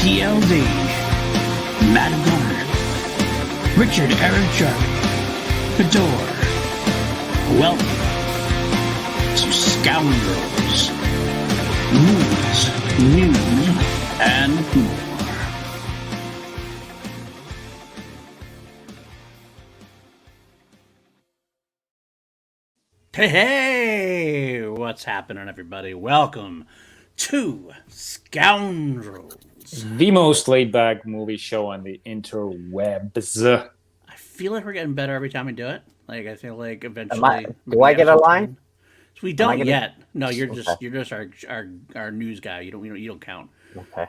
PLD, Matty Gunner, Richard-Erik Jarvi and Bidoor. Welcome to Scoundrels, Movies, News, and more. Hey, what's happening, everybody? Welcome to Scoundrels. The most laid-back movie show on the interwebs. I feel like we're getting better every time we do it. Like, I feel like eventually... Do I get a line? So we don't gonna... yet. No, you're okay. just our news guy. You don't count. Okay.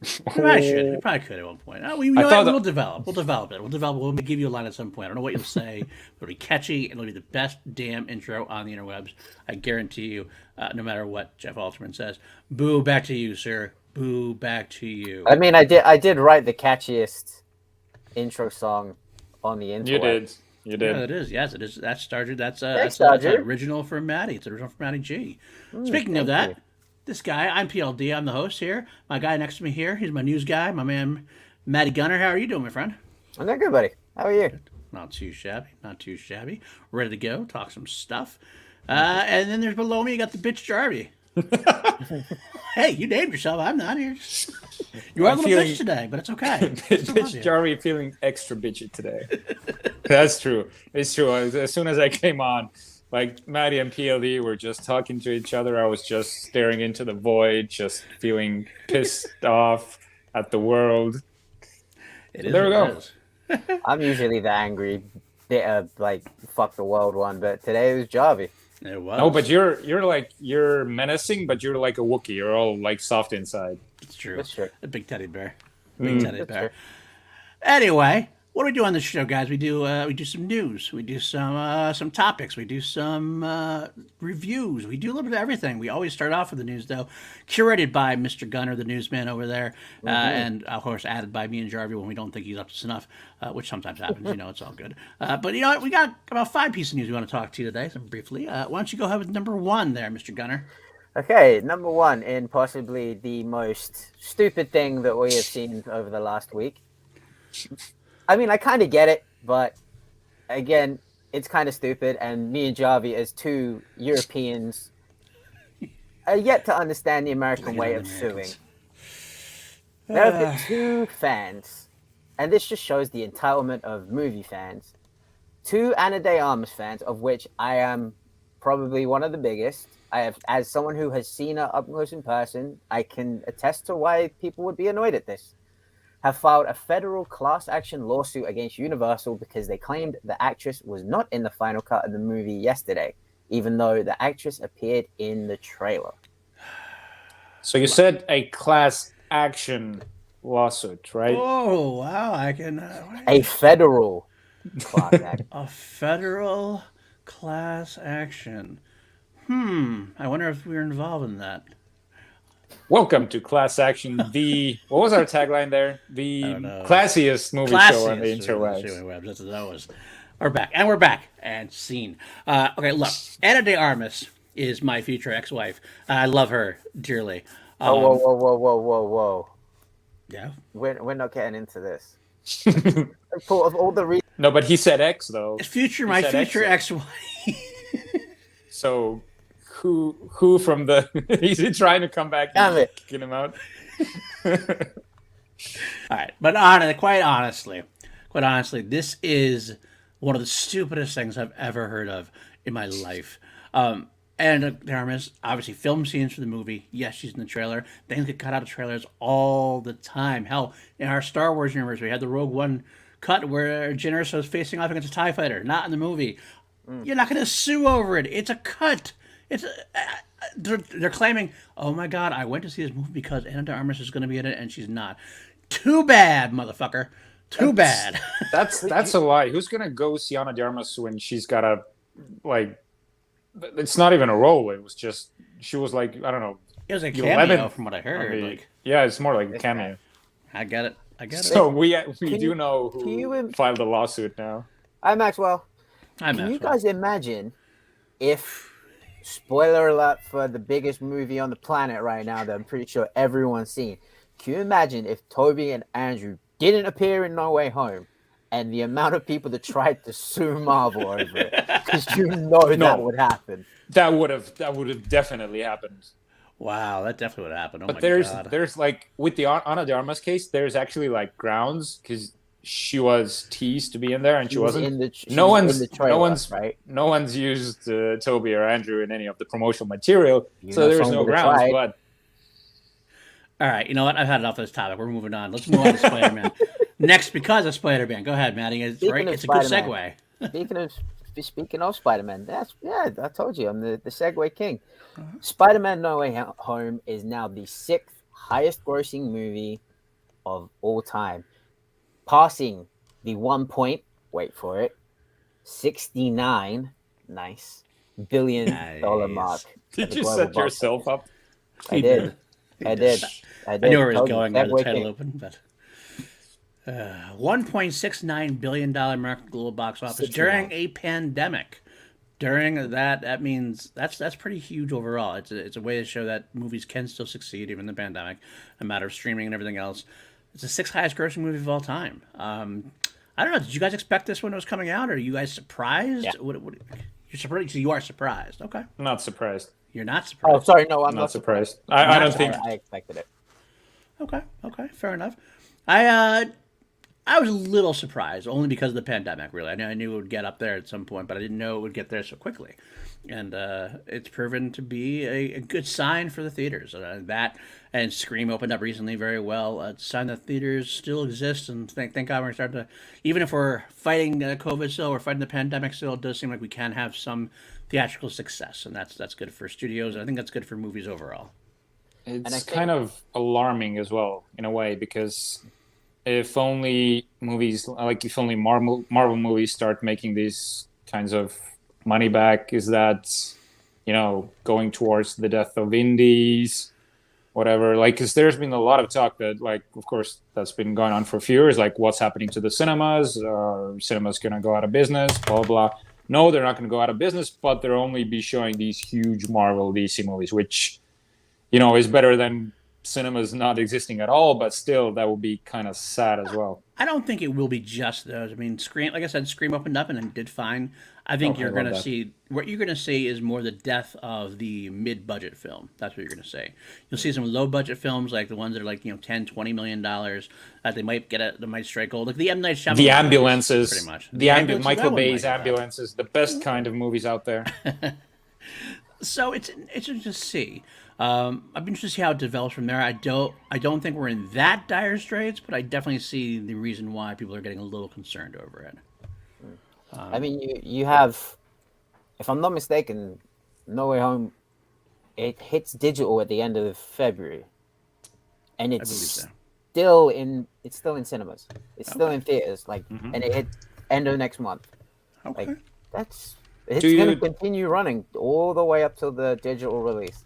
We probably could at one point. We'll develop. We'll develop it. We'll give you a line at some point. I don't know what you'll say. It'll be catchy. It'll be the best damn intro on the interwebs. I guarantee you. No matter what Jeff Alterman says. Boo, back to you, sir. Boo, back to you. I mean, I did write the catchiest intro song on the interweb. You did. Yeah, it is. Yes, it is. That's original for Matty. It's original for Matty G. Speaking of that. This guy, I'm PLD. I'm the host here. My guy next to me here, he's my news guy, my man, Matty Gunner. How are you doing, my friend? I'm doing good, buddy. How are you? Not too shabby. Not too shabby. Ready to go. Talk some stuff. And then there's below me, you got the bitch Jarvi. Hey, you named yourself. I'm not here. You are a little bitch today, but it's okay. Bitch Jarvi feeling extra bitchy today. That's true. It's true. As soon as I came on, like Matty and PLD were just talking to each other. I was just staring into the void, just feeling pissed off at the world. There we go. I'm usually the angry, like fuck the world one, but today it was Jarvi. It was. No, but you're menacing, but you're like a Wookiee. You're all like soft inside. It's true. That's true. A big teddy bear. Teddy bear. Anyway. What do we do on this show, guys? We do some news. We do some topics. We do some reviews. We do a little bit of everything. We always start off with the news, though, curated by Mr. Gunner, the newsman over there, and of course added by me and Jarvi when we don't think he's up to snuff, which sometimes happens. It's all good. But you know what? We got about 5 pieces of news we want to talk to you today. So briefly, why don't you go ahead with number 1 there, Mr. Gunner? Okay, number 1 in possibly the most stupid thing that we have seen over the last week. I mean, I kind of get it, but again, it's kind of stupid. And me and Jarvi, as 2 Europeans, are yet to understand the American way of suing. There have been 2 fans, and this just shows the entitlement of movie fans. 2 Ana de Armas fans, of which I am probably one of the biggest. As someone who has seen her up close in person, I can attest to why people would be annoyed at this. Have filed a federal class action lawsuit against Universal because they claimed the actress was not in the final cut of the movie yesterday, even though the actress appeared in the trailer. So you said a class action lawsuit, right? Oh, wow. I can... a federal class action. A federal class action. I wonder if we're involved in that. Welcome to Class Action, what was our tagline there? The classiest movie show on the interwebs. We're back, and scene. Okay, look, Ana de Armas is my future ex-wife. I love her dearly. Whoa. Yeah? We're not getting into this. Of all the reasons. No, but he said ex, though. My future ex-wife. So... Who from the... Is he trying to come back and kick him out? All right. But quite honestly, this is one of the stupidest things I've ever heard of in my life. And Darmas obviously filmed scenes for the movie. Yes, she's in the trailer. Things get cut out of trailers all the time. Hell, in our Star Wars universe, we had the Rogue One cut where Jyn Erso is facing off against a TIE fighter. Not in the movie. You're not going to sue over it. It's a cut. They're claiming, oh my God, I went to see this movie because Ana de Armas is going to be in it, and she's not. Too bad, motherfucker. Too bad. That's a lie. Who's going to go see Ana de Armas when she's got a, like, it's not even a role. It was just, she was like, I don't know. It was a cameo from what I heard. Yeah, it's more like a cameo. I get it. So we do know who filed the lawsuit now. Hi, Maxwell. Can you guys imagine if, spoiler alert for the biggest movie on the planet right now that I'm pretty sure everyone's seen, Can you imagine if Toby and Andrew didn't appear in No Way Home, and the amount of people that tried to sue Marvel over it? Because that would happen. That would have definitely happened. Wow, that definitely would happen. Oh But my there's god. like with the Ana de Armas case, there's actually like grounds because she was teased to be in there and she wasn't. In the trailer, right? No one's used Toby or Andrew in any of the promotional material, so there's no someone grounds. tried. But All right, you know what? I've had enough of this topic. We're moving on. Let's move on to Spider-Man. Next, because of Spider-Man. Go ahead, Matty. It's right. It's a good segue. Speaking of Spider-Man, I told you I'm the segue king. Spider-Man: No Way Home is now the 6th highest grossing movie of all time, passing the wait for it, $69 billion mark. Did you set yourself up? I did. I did. I knew where it was going there, the title open, but $1.69 billion American global box office during a pandemic. During that means that's pretty huge overall. It's a way to show that movies can still succeed even in the pandemic, a matter of streaming and everything else. It's the 6th highest grossing movie of all time. I don't know. Did you guys expect this when it was coming out, or are you guys surprised? Yeah. You're surprised. So you are surprised. Okay. I'm not surprised. You're not surprised. Oh, sorry. No, I'm not surprised. I don't think I expected it. Okay. Fair enough. I was a little surprised, only because of the pandemic, really. I knew it would get up there at some point, but I didn't know it would get there so quickly. And it's proven to be a good sign for the theaters. That and Scream opened up recently very well. It's a sign that theaters still exist, and thank God we're starting to, even if we're fighting COVID still, we're fighting the pandemic still, it does seem like we can have some theatrical success, and that's good for studios. I think that's good for movies overall. It's kind of alarming as well, in a way, because if only Marvel movies start making these kinds of money back, is that, going towards the death of indies, whatever? Like, because there's been a lot of talk that, like, of course, that's been going on for a few years, like, what's happening to the cinemas? Are cinemas going to go out of business? Blah, blah. No, they're not going to go out of business, but they'll only be showing these huge Marvel DC movies, which, is better than cinemas not existing at all, but still that would be kind of sad as well. I don't think it will be just those. I mean, Scream, like I said, Scream opened up and then did fine. I think what you're going to see is more the death of the mid-budget film. That's what you're going to see. You'll see some low-budget films, like the ones that are like, $10, $20 million, that they might strike gold. Like the M. Night Shyamalan. The ambulances. Pretty much. Michael Bay's ambulances, the best kind of movies out there. So it's interesting to see. I'd be interested to see how it develops from there. I don't think we're in that dire straits, but I definitely see the reason why people are getting a little concerned over it. I mean, you have, if I'm not mistaken, No Way Home, it hits digital at the end of February, and it's still in cinemas. It's still in theaters, and it hit end of next month. Okay. It's going to continue running all the way up till the digital release.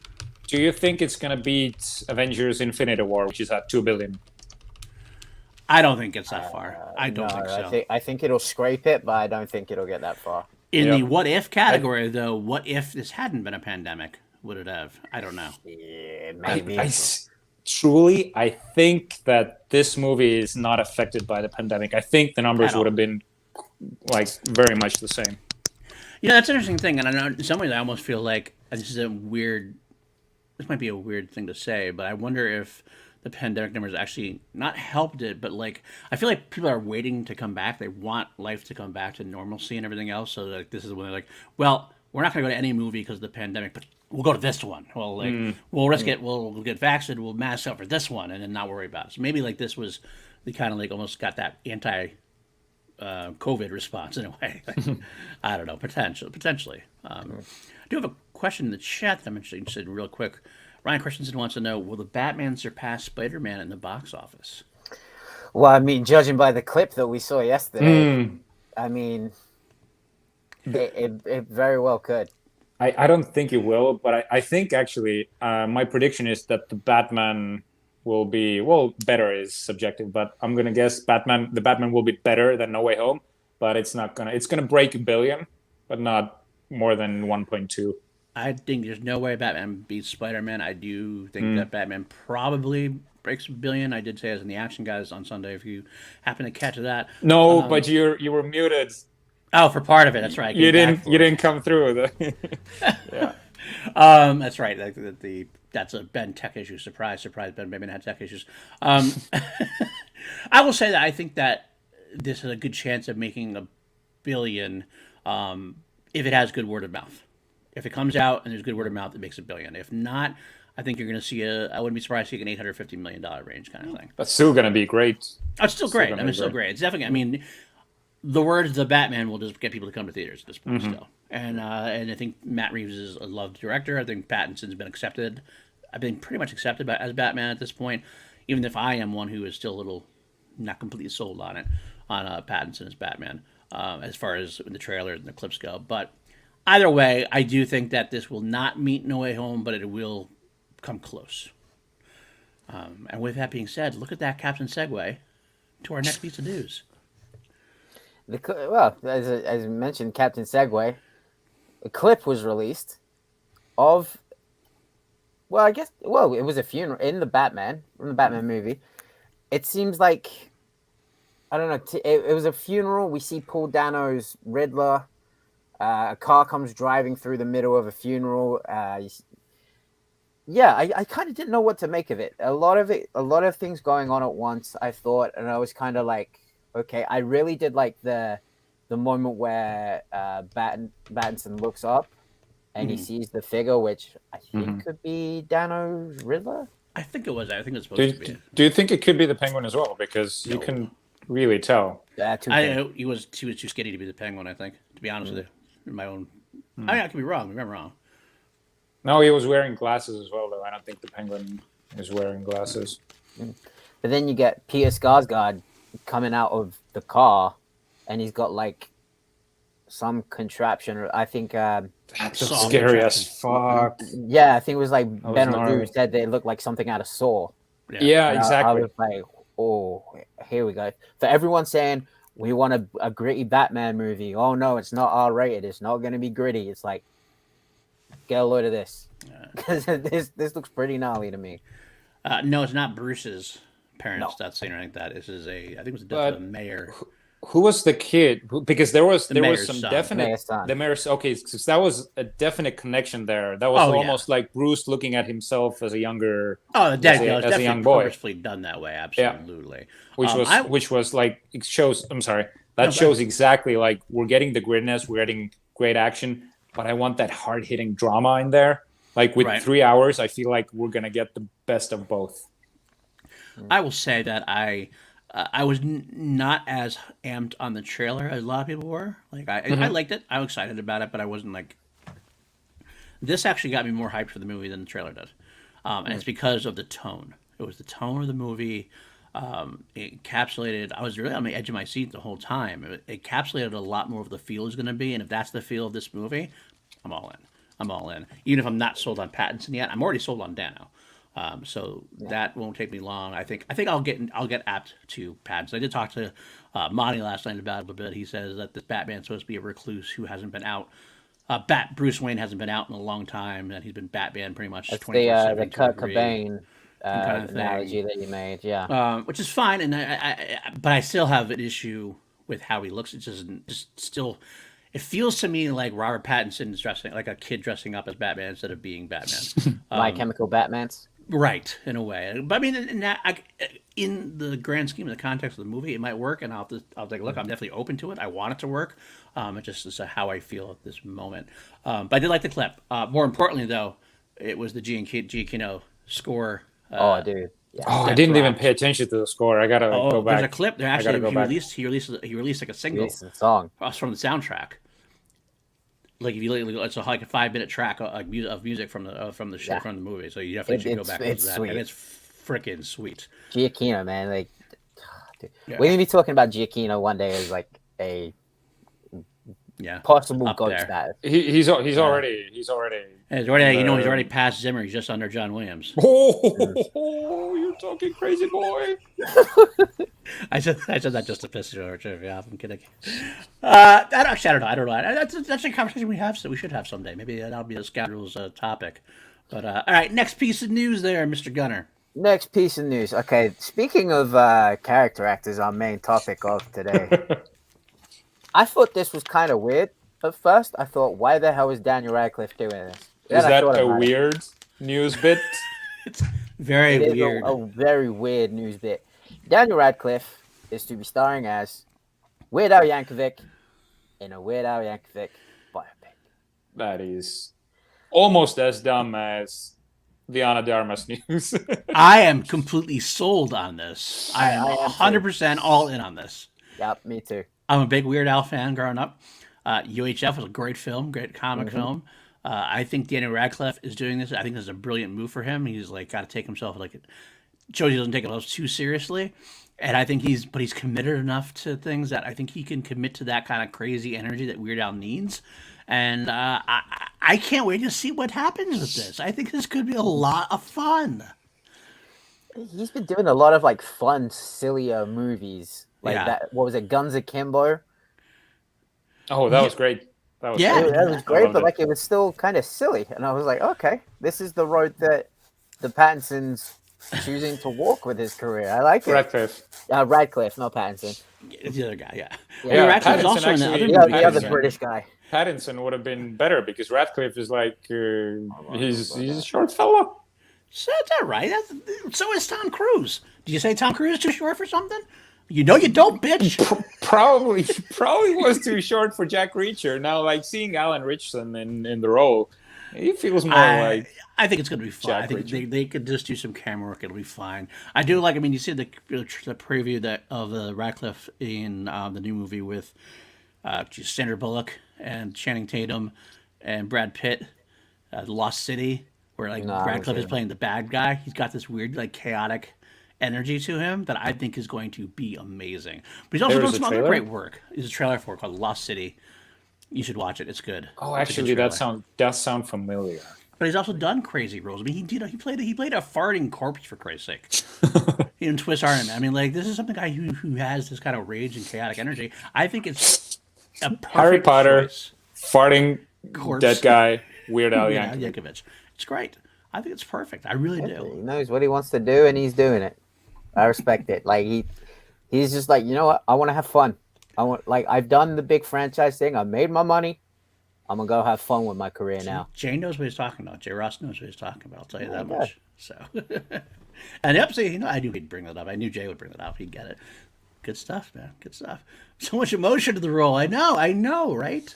Do you think it's going to beat Avengers Infinity War, which is at $2 billion? I don't think it's that far. I don't think so. I think it'll scrape it, but I don't think it'll get that far. In the what if category, though, what if this hadn't been a pandemic? Would it have? I don't know. Yeah, maybe. I think that this movie is not affected by the pandemic. I think the numbers would have been very much the same. That's an interesting thing, and I know in some ways I almost feel like this might be a weird thing to say, but I wonder if the pandemic numbers actually not helped it, but I feel like people are waiting to come back. They want life to come back to normalcy and everything else. So this is when they're like, well, we're not going to go to any movie because of the pandemic, but we'll go to this one. Well, we'll risk it. We'll get vaccinated. We'll mask up for this one and then not worry about it. So maybe this was the kind of almost got that COVID response in a way. I don't know, potentially. I do have a question in the chat that I'm interested in real quick. Ryan Christensen wants to know, will the Batman surpass Spider-Man in the box office? Well, I mean, judging by the clip that we saw yesterday, I mean, it very well could. I don't think it will, but I think actually my prediction is that the Batman will be, better is subjective, but I'm going to guess the Batman will be better than No Way Home, but it's going to break $1 billion, but not more than 1.2. I think there's no way Batman beats Spider-Man. I do think that Batman probably breaks $1 billion. I did say as in the Action Guys on Sunday. If you happen to catch that, No, but you were muted. oh, for part of it, that's right. You didn't come through. Yeah. That's right. That's a Ben tech issue. Surprise, Ben maybe had tech issues. I will say that I think that this has a good chance of making $1 billion if it has good word of mouth. If it comes out and there's good word of mouth, it makes $1 billion. If not, I think you're going to see I wouldn't be surprised to see an $850 million range kind of thing. That's still going to be great. Oh, it's still great. It's still great. It's definitely. I mean, the words "the Batman" will just get people to come to theaters at this point still. And I think Matt Reeves is a loved director. I think Pattinson's been accepted. I've been pretty much accepted as Batman at this point, even if I am one who is still a little not completely sold on it, on Pattinson as Batman, as far as the trailer and the clips go. But either way, I do think that this will not meet No Way Home, but it will come close. And with that being said, look at that Captain Segue to our next piece of news. Well, as you mentioned, Captain Segue, a clip was released of, it was a funeral from the Batman movie. It seems like, I don't know, it was a funeral. We see Paul Dano's Riddler. A car comes driving through the middle of a funeral. I kind of didn't know what to make of it. A lot of things going on at once, I thought, and I was kind of like, okay, I really did like the moment where Battinson looks up and he sees the figure, which I think could be Dano's Riddler. I think it was. I think it's supposed to be. Do you think it could be the Penguin as well? Because you can really tell. He was too skinny to be the Penguin, I think, to be honest with you. In my own... I could be wrong. Maybe I'm wrong. No, he was wearing glasses as well, though. I don't think the Penguin is wearing glasses. But then you get Peter Skarsgård coming out of the car, and he's got like some contraption. I think that's scary as fuck. Yeah, I think it was like Ben O'Doon said that it looked like something out of Saw. Yeah, exactly. I was like, oh, here we go. For everyone saying we want a gritty Batman movie. Oh no, it's not R-rated. It's not going to be gritty. It's like, get a load of this, because this looks pretty gnarly to me. No, it's not Bruce's parents that's saying anything like that. This is I think it was the mayor. Who was the kid? Because there was some son. definite the mayor's. Okay, so that was a definite connection there. That was almost like Bruce looking at himself as a younger. Oh, the dad as a young boy. Purposefully done that way, absolutely. Yeah. Which was like, it shows. I'm sorry. That shows exactly like we're getting the grittiness, we're getting great action, but I want that hard hitting drama in there. Like with 3 hours, I feel like we're gonna get the best of both. I will say that I was not as amped on the trailer as a lot of people were. Like I liked it. I was excited about it, but I wasn't like. This actually got me more hyped for the movie than the trailer did, and it's because of the tone. It was the tone of the movie. It encapsulated. I was really on the edge of my seat the whole time. It encapsulated a lot more of the feel is going to be, and if that's the feel of this movie, I'm all in. I'm all in. Even if I'm not sold on Pattinson yet, I'm already sold on Dano. That won't take me long. I think I'll get apt to Pattinson. I did talk to Monty last night about it a bit. He says that this Batman's supposed to be a recluse who hasn't been out. Bruce Wayne hasn't been out in a long time, and he's been Batman pretty much 24/7. The Kurt Cobain kind of analogy that you made, which is fine, and but I still have an issue with how he looks. It's just still. It feels to me like Robert Pattinson is dressing like a kid dressing up as Batman instead of being Batman. My Chemical Batmans. Right, in a way. But I mean, in the grand scheme of the context of the movie, it might work, and I'll take a look. I'm definitely open to it. I want it to work. It just is how I feel at this moment. But I did like the clip. More importantly, though, it was the Giacchino score. Dude. Yeah. I didn't even pay attention to the score. I gotta go back. There's a clip. There actually he released like a single song from the soundtrack. Like if you it's like a 5-minute track of music from the show from the movie. So you definitely should go back and listen to that. Sweet. And it's freaking sweet. Giacchino, man, like we're gonna be talking about Giacchino one day as like a possible goat status. He's already. He's already past Zimmer. He's just under John Williams. Oh, you're talking crazy, boy. I said that just to piss you off. Yeah, I'm kidding. I don't know. That's a conversation we should have someday. Maybe that'll be a Scoundrels topic. But all right, next piece of news there, Mr. Gunner. Next piece of news. Okay, speaking of character actors, our main topic of today. I thought this was kind of weird at first. I thought, why the hell is Daniel Radcliffe doing this? Is Then I that thought a about it. weird news bit? It's very It is weird. a very weird news bit. Daniel Radcliffe is to be starring as Weird Al Yankovic in a Weird Al Yankovic biopic. That is almost as dumb as the Ana de Armas news. I am completely sold on this. I am I am 100% all in on this. Yep, me too. I'm a big Weird Al fan growing up. UHF was a great film, great comic film. I think Daniel Radcliffe is doing this. I think this is a brilliant move for him. He's like got to take himself shows he doesn't take himself too seriously, and I think he's committed enough to things that I think he can commit to that kind of crazy energy that Weird Al needs. And I can't wait to see what happens with this. I think this could be a lot of fun. He's been doing a lot of like fun, sillier movies. Like that. What was it? Guns Akimbo. Oh, that was great. That was Yeah. great. That was great, but like it was still kind of silly. And I was like, okay, this is the road that the Pattinson's choosing to walk with his career. I like it. Radcliffe. Radcliffe, not Pattinson. It's the other guy, yeah. Yeah, Radcliffe's Pattinson also in the other actually- movie. The other Pattinson. British guy. Pattinson would have been better because Radcliffe is like he's a short fella. So that's all right. So is Tom Cruise. Did you say Tom Cruise is too short for something? You know you don't, bitch. Probably was too short for Jack Reacher. Now, like seeing Alan Richardson in the role, he feels more like. I think it's going to be fun. Jack I think Reacher. they could just do some camera work. It'll be fine. I do like. I mean, you see the preview of the Radcliffe in the new movie with Sandra Bullock and Channing Tatum and Brad Pitt, Lost City, where like Radcliffe is playing the bad guy. He's got this weird, like, chaotic energy to him that I think is going to be amazing. But he's also There doing is a some other trailer? great work. There's a trailer for it called Lost City. You should watch it. It's good. Oh, It's a good actually, that trailer. does sound familiar. But he's also done crazy roles. I mean, he played a farting corpse, for Christ's sake. In Swiss Army Man. I mean, like, this is some guy who has this kind of rage and chaotic energy. I think it's a perfect Harry Potter, choice. farting, Corpse. dead guy, Weird Al Yeah, Yankovic. Yankovic. It's great. I think it's perfect. I really He do. knows what he wants to do, and he's doing it. I respect it. Like he's just like, you know what? I want to have fun. I've done the big franchise thing. I made my money. I'm gonna go have fun with my career now. Jay knows what he's talking about. Jay Ross knows what he's talking about. I'll tell you that Okay. much. So, and yep, see, I knew he'd bring that up. I knew Jay would bring that up. He'd get it. Good stuff, man. Good stuff. So much emotion to the role. I know, right?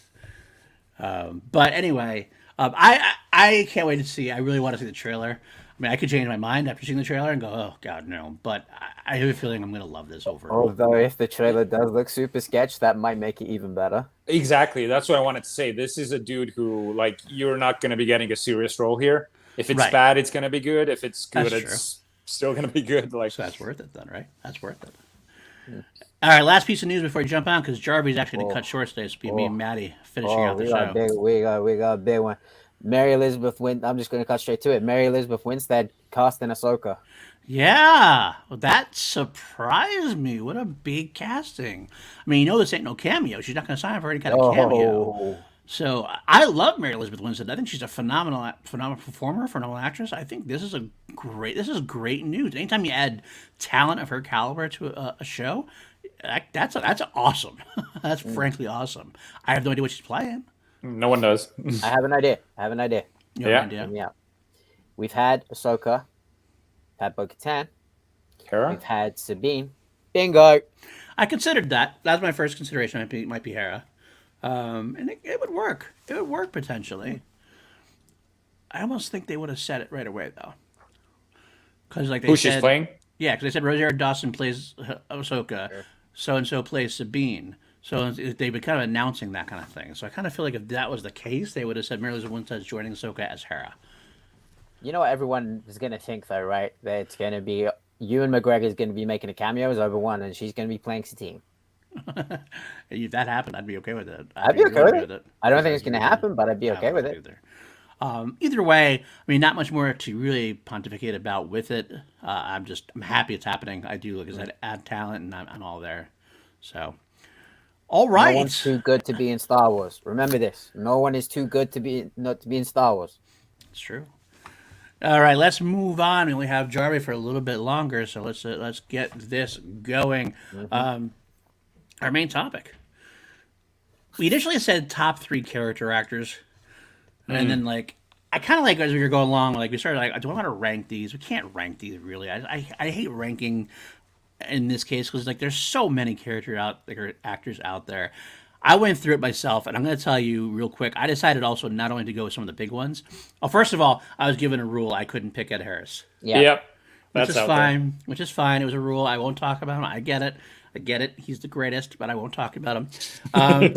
But anyway, I can't wait to see. I really want to see the trailer. I mean, I could change my mind after seeing the trailer and go, oh God, no. But I have a feeling I'm going to love this overall. Although if the trailer does look super sketch, that might make it even better. Exactly. That's what I wanted to say. This is a dude who, like, you're not going to be getting a serious role here. If it's Right. bad, it's going to be good. If it's good, That's it's still going to be good. Like, So that's worth it then, right? That's worth it. All right, last piece of news before you jump on, because Jarvy's actually going to cut short today. So it'll be me and Matty finishing out the we got show. we got a big one. Mary Elizabeth I'm just gonna cut straight to it. Mary Elizabeth Winstead cast in Ahsoka. Yeah, well, that surprised me. What a big casting. I mean, this ain't no cameo. She's not going to sign for any kind of cameo. So I love Mary Elizabeth Winstead. I think she's a phenomenal performer, phenomenal actress. I think this is great news. Anytime you add talent of her caliber to a show, that's awesome. That's frankly awesome. I have no idea what she's playing. no one does. I have an idea. You have Yeah. an idea? Yeah. We've had Ahsoka, had Bo-Katan, Hera? we've had Sabine. Bingo. I considered that. That was my first consideration. Might be Hera, and it would work. It would work potentially. I almost think they would have said it right away though, because like they Who said, she's playing? Yeah, because they said Rosario Dawson plays Ahsoka, so and so plays Sabine. So they've been kind of announcing that kind of thing. So I kind of feel like if that was the case, they would have said Mary Elizabeth Winstead is joining Ahsoka as Hera. You know what everyone is gonna think though, right? That it's gonna be Ewan McGregor is gonna be making a cameo as Obi-Wan, and she's gonna be playing Satine. If that happened, I'd be okay with it. I'd be okay really with it. I don't think it's gonna happen, but I'd be okay with it. Either way, I mean, not much more to really pontificate about with it. I'm happy it's happening. I do, like I said, add talent, and I'm all there. So, all right. No one's too good to be in Star Wars. Remember this: no one is too good to be not to be in Star Wars. It's true. All right, let's move on. We only have Jarvi for a little bit longer, so let's get this going. Our main topic. We initially said top 3 character actors, and then like I kind of like as we were going along, like we started like, do I want to rank these? We can't rank these really. I hate ranking in this case because like there's so many actors out there. I went through it myself, and I'm going to tell you real quick. I decided also not only to go with some of the big ones. Well, first of all, I was given a rule I couldn't pick Ed Harris, Yeah. Yep. which That's is out fine. Which is fine. It was a rule. I won't talk about him. I get it. I get it. He's the greatest, but I won't talk about him. there.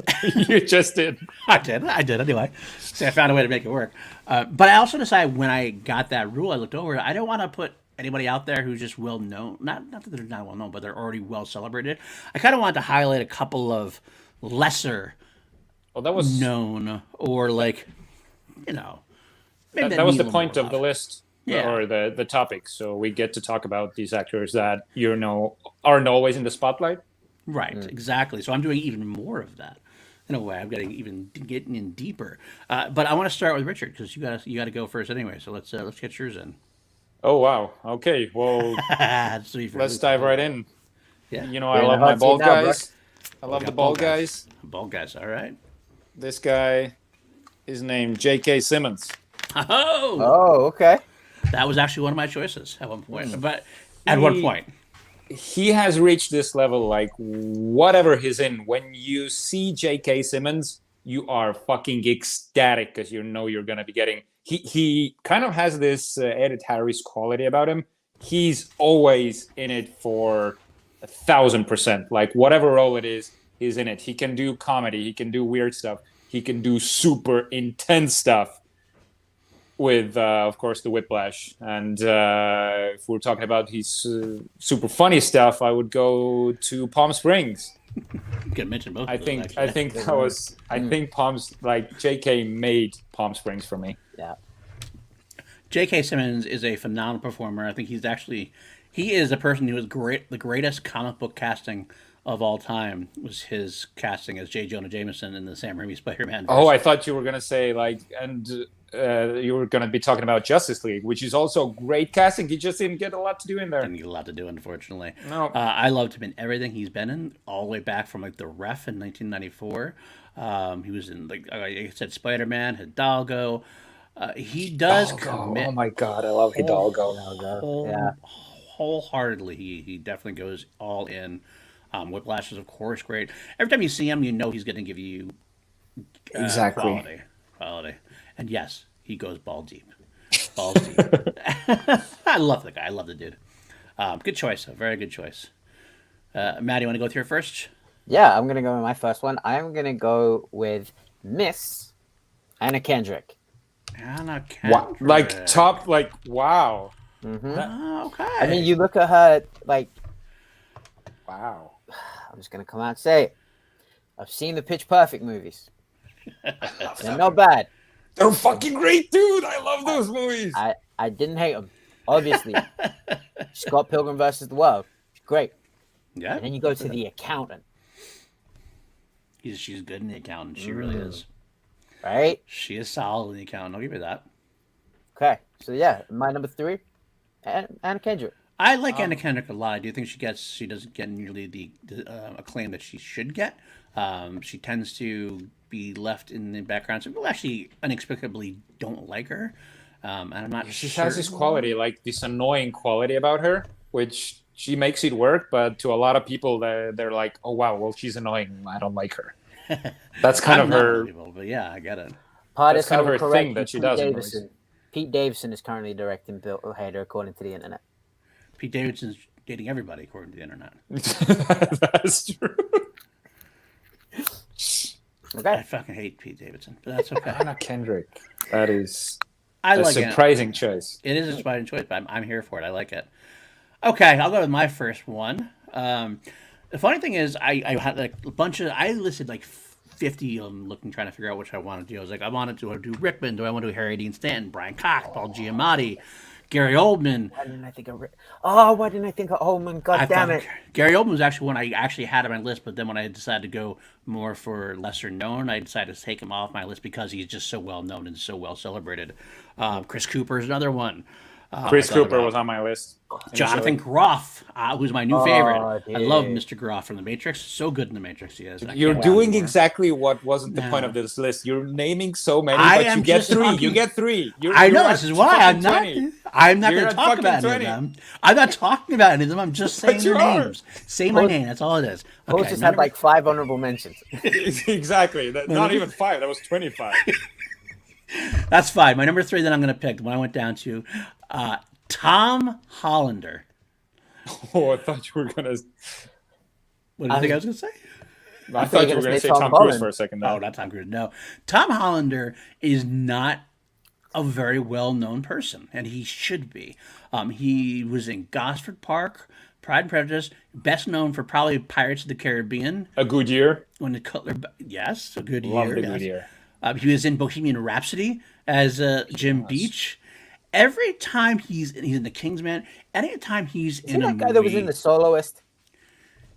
You just did. I did anyway. So I found a way to make it work. But I also decided when I got that rule, I looked over it. I don't want to put anybody out there who's just well known. Not that they're not well known, but they're already well celebrated. I kind of wanted to highlight a couple of lesser Well, that was known or like, maybe that was need the a point little of more the love. list. Yeah. Or the topic. So we get to talk about these actors that aren't always in the spotlight. Right, exactly. So I'm doing even more of that. In a way, I'm getting in deeper. But I want to start with Richard because you got to go first anyway. So let's get yours in. Oh wow. Okay. Well, let's dive right in. Yeah, I love my bald guys. I love the bald guys. Bald guys. All right. This guy is named J.K. Simmons. Oh, Oh, okay. that was actually one of my choices at one point. But at one point, He has reached this level, like whatever he's in. When you see J.K. Simmons, you are fucking ecstatic because you know you're gonna be getting. He kind of has this Ed Harris quality about him. He's always in it for 1,000%. Like whatever role it is, he's in it. He can do comedy. He can do weird stuff. He can do super intense stuff. With, of course, the Whiplash. And if we're talking about his super funny stuff, I would go to Palm Springs. you can mention both. I of those, think actually. I think that was Palm's, like JK made Palm Springs for me. Yeah. J.K. Simmons is a phenomenal performer. I think he is a person who is great. The greatest comic book casting of all time was his casting as J. Jonah Jameson in the Sam Raimi Spider-Man. Oh, I thought you were gonna say you were gonna be talking about Justice League, which is also great casting. He just didn't get a lot to do in there. Didn't get a lot to do, unfortunately. No. I loved him in everything he's been in, all the way back from like The Ref in 1994. He was in, like I said, Spider-Man, Hidalgo. He does commit Oh my god, I love Hidalgo. Yeah. wholeheartedly. He definitely goes all in. Whiplash is, of course, great. Every time you see him, you know he's going to give you Exactly. quality. And yes, he goes balls deep. Balls deep. I love the guy. I love the dude. Good choice. A very good choice. Matt, you want to go with your first? Yeah, I'm going to go with my first one. I'm going to go with Miss Anna Kendrick. Anna Kendrick. Like top, like wow. Oh, okay. I mean, you look at her, like, Wow. I'm just going to come out and say it. I've seen the Pitch Perfect movies. They're not bad. They're fucking great, dude. I love those movies. I didn't hate them, obviously. Scott Pilgrim versus the World. Great. Yeah. And then you go to The Accountant. She's good in The Accountant. She really is. Right? She is solid in The Accountant. I'll give you that. Okay. So, yeah, my number 3, Anna Kendrick. I like Anna Kendrick a lot. I do think she doesn't get nearly the acclaim that she should get. She tends to be left in the background. Some people actually inexplicably don't like her. And I'm not She sure. has this quality, like this annoying quality about her, which she makes it work. But to a lot of people, they're like, "Oh wow, well she's annoying. I don't like her." That's kind of I'm not her. people, but yeah, I get it. That's kind of her thing that she does in Davidson. Pete Davidson is currently directing Bill Hader, according to the internet. Pete Davidson's dating everybody, according to the internet. That's true. I Okay. fucking hate Pete Davidson, but that's okay. Anna Kendrick. That is I a like it. surprising choice. It is a surprising choice, but I'm here for it. I like it. Okay, I'll go with my first one. The funny thing is, I had like a bunch of. I listed like 50 of them, trying to figure out which I wanted to do. I was like, I wanted to do Rickman. Do I want to do Harry Dean Stanton, Brian Cox, Paul Giamatti, Gary Oldman. Why didn't I think of? Why didn't I think of Oldman? God damn it! Gary Oldman was actually one I actually had on my list, but then when I decided to go more for lesser known, I decided to take him off my list because he's just so well known and so well celebrated. Chris Cooper is another one. Chris Cooper was on my list. Jonathan Groff, who's my new favorite. Dude. I love Mr. Groff from The Matrix. So good in The Matrix, he is. You're doing exactly what wasn't the point of this list. You're naming so many, but you get three. You get three. I know, this is why I'm not going to talk about any of 20. them. I'm not talking about any of them. I'm just saying their names. Say my name. That's all it is. Post just had like 5 honorable mentions. Exactly. Not even 5. That was 25. That's fine. My number 3 that I'm going to pick, when I went down to Tom Hollander. Oh, I thought you were going to... What do you think I was going to say? I thought you were going to say Tom Cruise for a second. No, not Tom Cruise. No. Tom Hollander is not a very well-known person, and he should be. He was in Gosford Park, Pride and Prejudice, best known for probably Pirates of the Caribbean. A Good Year? When the Cutler... Yes, a good Love year. the Good Year. He was in Bohemian Rhapsody as Jim Beach. Every time he's in The Kingsman, anytime he's in a movie... that guy that was in The Soloist?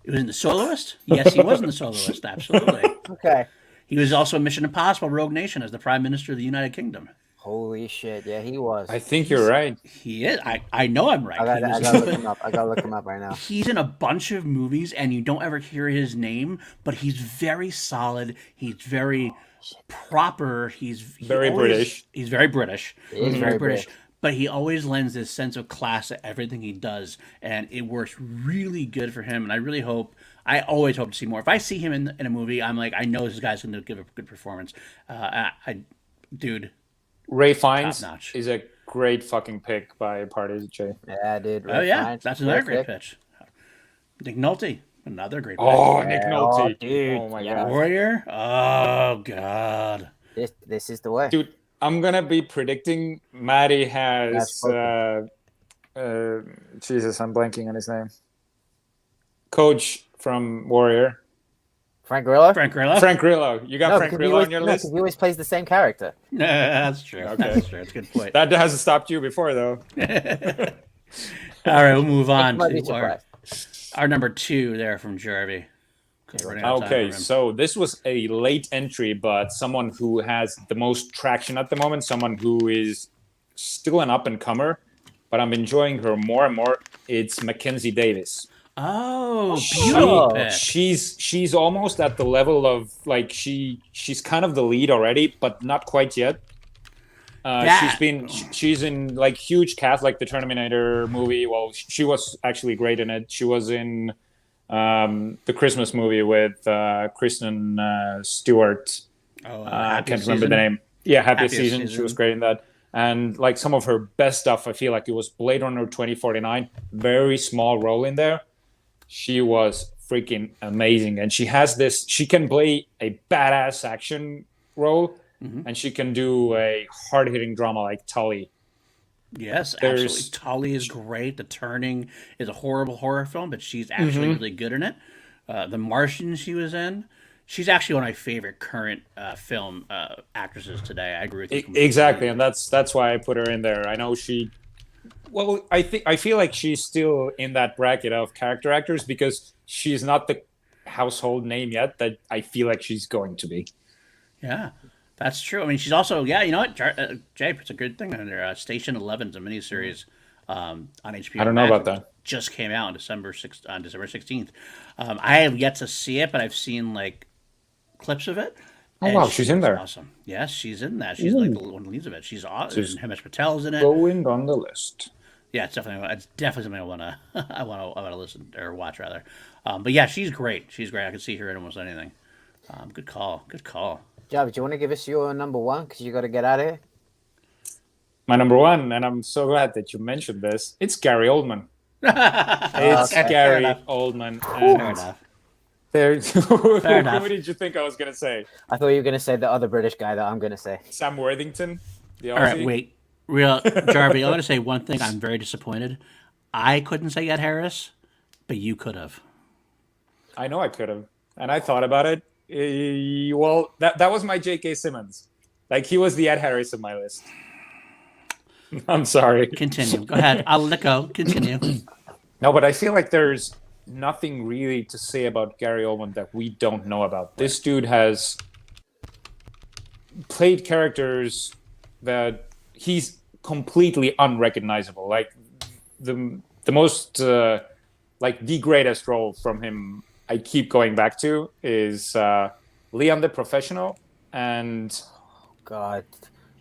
It was in The Soloist? Yes, he was in The Soloist, absolutely. Okay. He was also in Mission Impossible Rogue Nation as the Prime Minister of the United Kingdom. Holy shit, yeah, he was. I think you're right. He is. I know I'm right. I gotta look him up. I gotta look him up right now. He's in a bunch of movies, and you don't ever hear his name, but he's very solid. He's very proper. He's very British. He's very British. He's very British. But he always lends this sense of class to everything he does, and it works really good for him. And I always hope to see more. If I see him in a movie, I'm like, I know this guy's going to give a good performance. Dude. Ray Fiennes is a great fucking pick by Party J. Yeah, dude. Ray Fiennes. That's another great pitch. Nick Nolte, another great pitch. Oh, Nick Nolte. Oh, dude. Oh, my God. Warrior? Oh, God. This is the way. Dude, I'm going to be predicting Matty has... Jesus, I'm blanking on his name. Coach from Warrior. Frank Grillo? Frank Grillo. You got Frank Grillo on your list? Because he always plays the same character. That's true. Okay. That's true. That's a good point. That hasn't stopped you before, though. All right, we'll move on to our number 2 there from Jarvi. Okay, so this was a late entry, but someone who has the most traction at the moment, someone who is still an up-and-comer, but I'm enjoying her more and more. It's Mckenzie Davis. Oh, beautiful. She's almost at the level of like she's kind of the lead already, but not quite yet. She's in like huge cast, like the Terminator movie. Well, she was actually great in it. She was in the Christmas movie with Kristen Stewart. I can't remember the name. Yeah, Happiest Season. She was great in that. And like some of her best stuff, I feel like it was Blade Runner 2049. Very small role in there. She was freaking amazing. And she has this, she can play a badass action role, and she can do a hard-hitting drama like Tully. Yes, absolutely. Tully is great. The Turning is a horrible horror film, but she's actually really good in it. The Martian she was in. She's actually one of my favorite current film actresses today. I agree with you completely. Exactly, and that's why I put her in there. I know she... Well, I feel like she's still in that bracket of character actors because she's not the household name yet that I feel like she's going to be. Yeah, that's true. I mean, she's also, you know what, Jay, it's a good thing. Under Station 11 is a miniseries on HBO. I don't know about that. Just came out on December 16th. I have yet to see it, but I've seen like clips of it. Oh, wow, she's in there. Awesome. Yes, she's in that. She's like the one who leads of it. She's awesome. Himesh Patel's in it. Going on the list. Yeah, it's definitely something I want to listen or watch rather. But yeah, she's great. She's great. I can see her in almost anything. Good call. Jarvi, do you want to give us your number 1? Because you got to get out of here. My number 1, and I'm so glad that you mentioned this. It's Gary Oldman. It's Gary Oldman. Fair enough. Who did you think I was going to say? I thought you were going to say the other British guy that I'm going to say. Sam Worthington. The Aussie. All right, wait. Jarvi, I'm going to say one thing. I'm very disappointed. I couldn't say Ed Harris, but you could have. I know I could have. And I thought about it. Well, that was my J.K. Simmons. Like, he was the Ed Harris of my list. I'm sorry. Continue. Go ahead. I'll let go. Continue. No, but I feel like there's nothing really to say about Gary Oldman that we don't know about. This dude has played characters that he's completely unrecognizable. Like the most like the greatest role from him I keep going back to is Leon the Professional and God,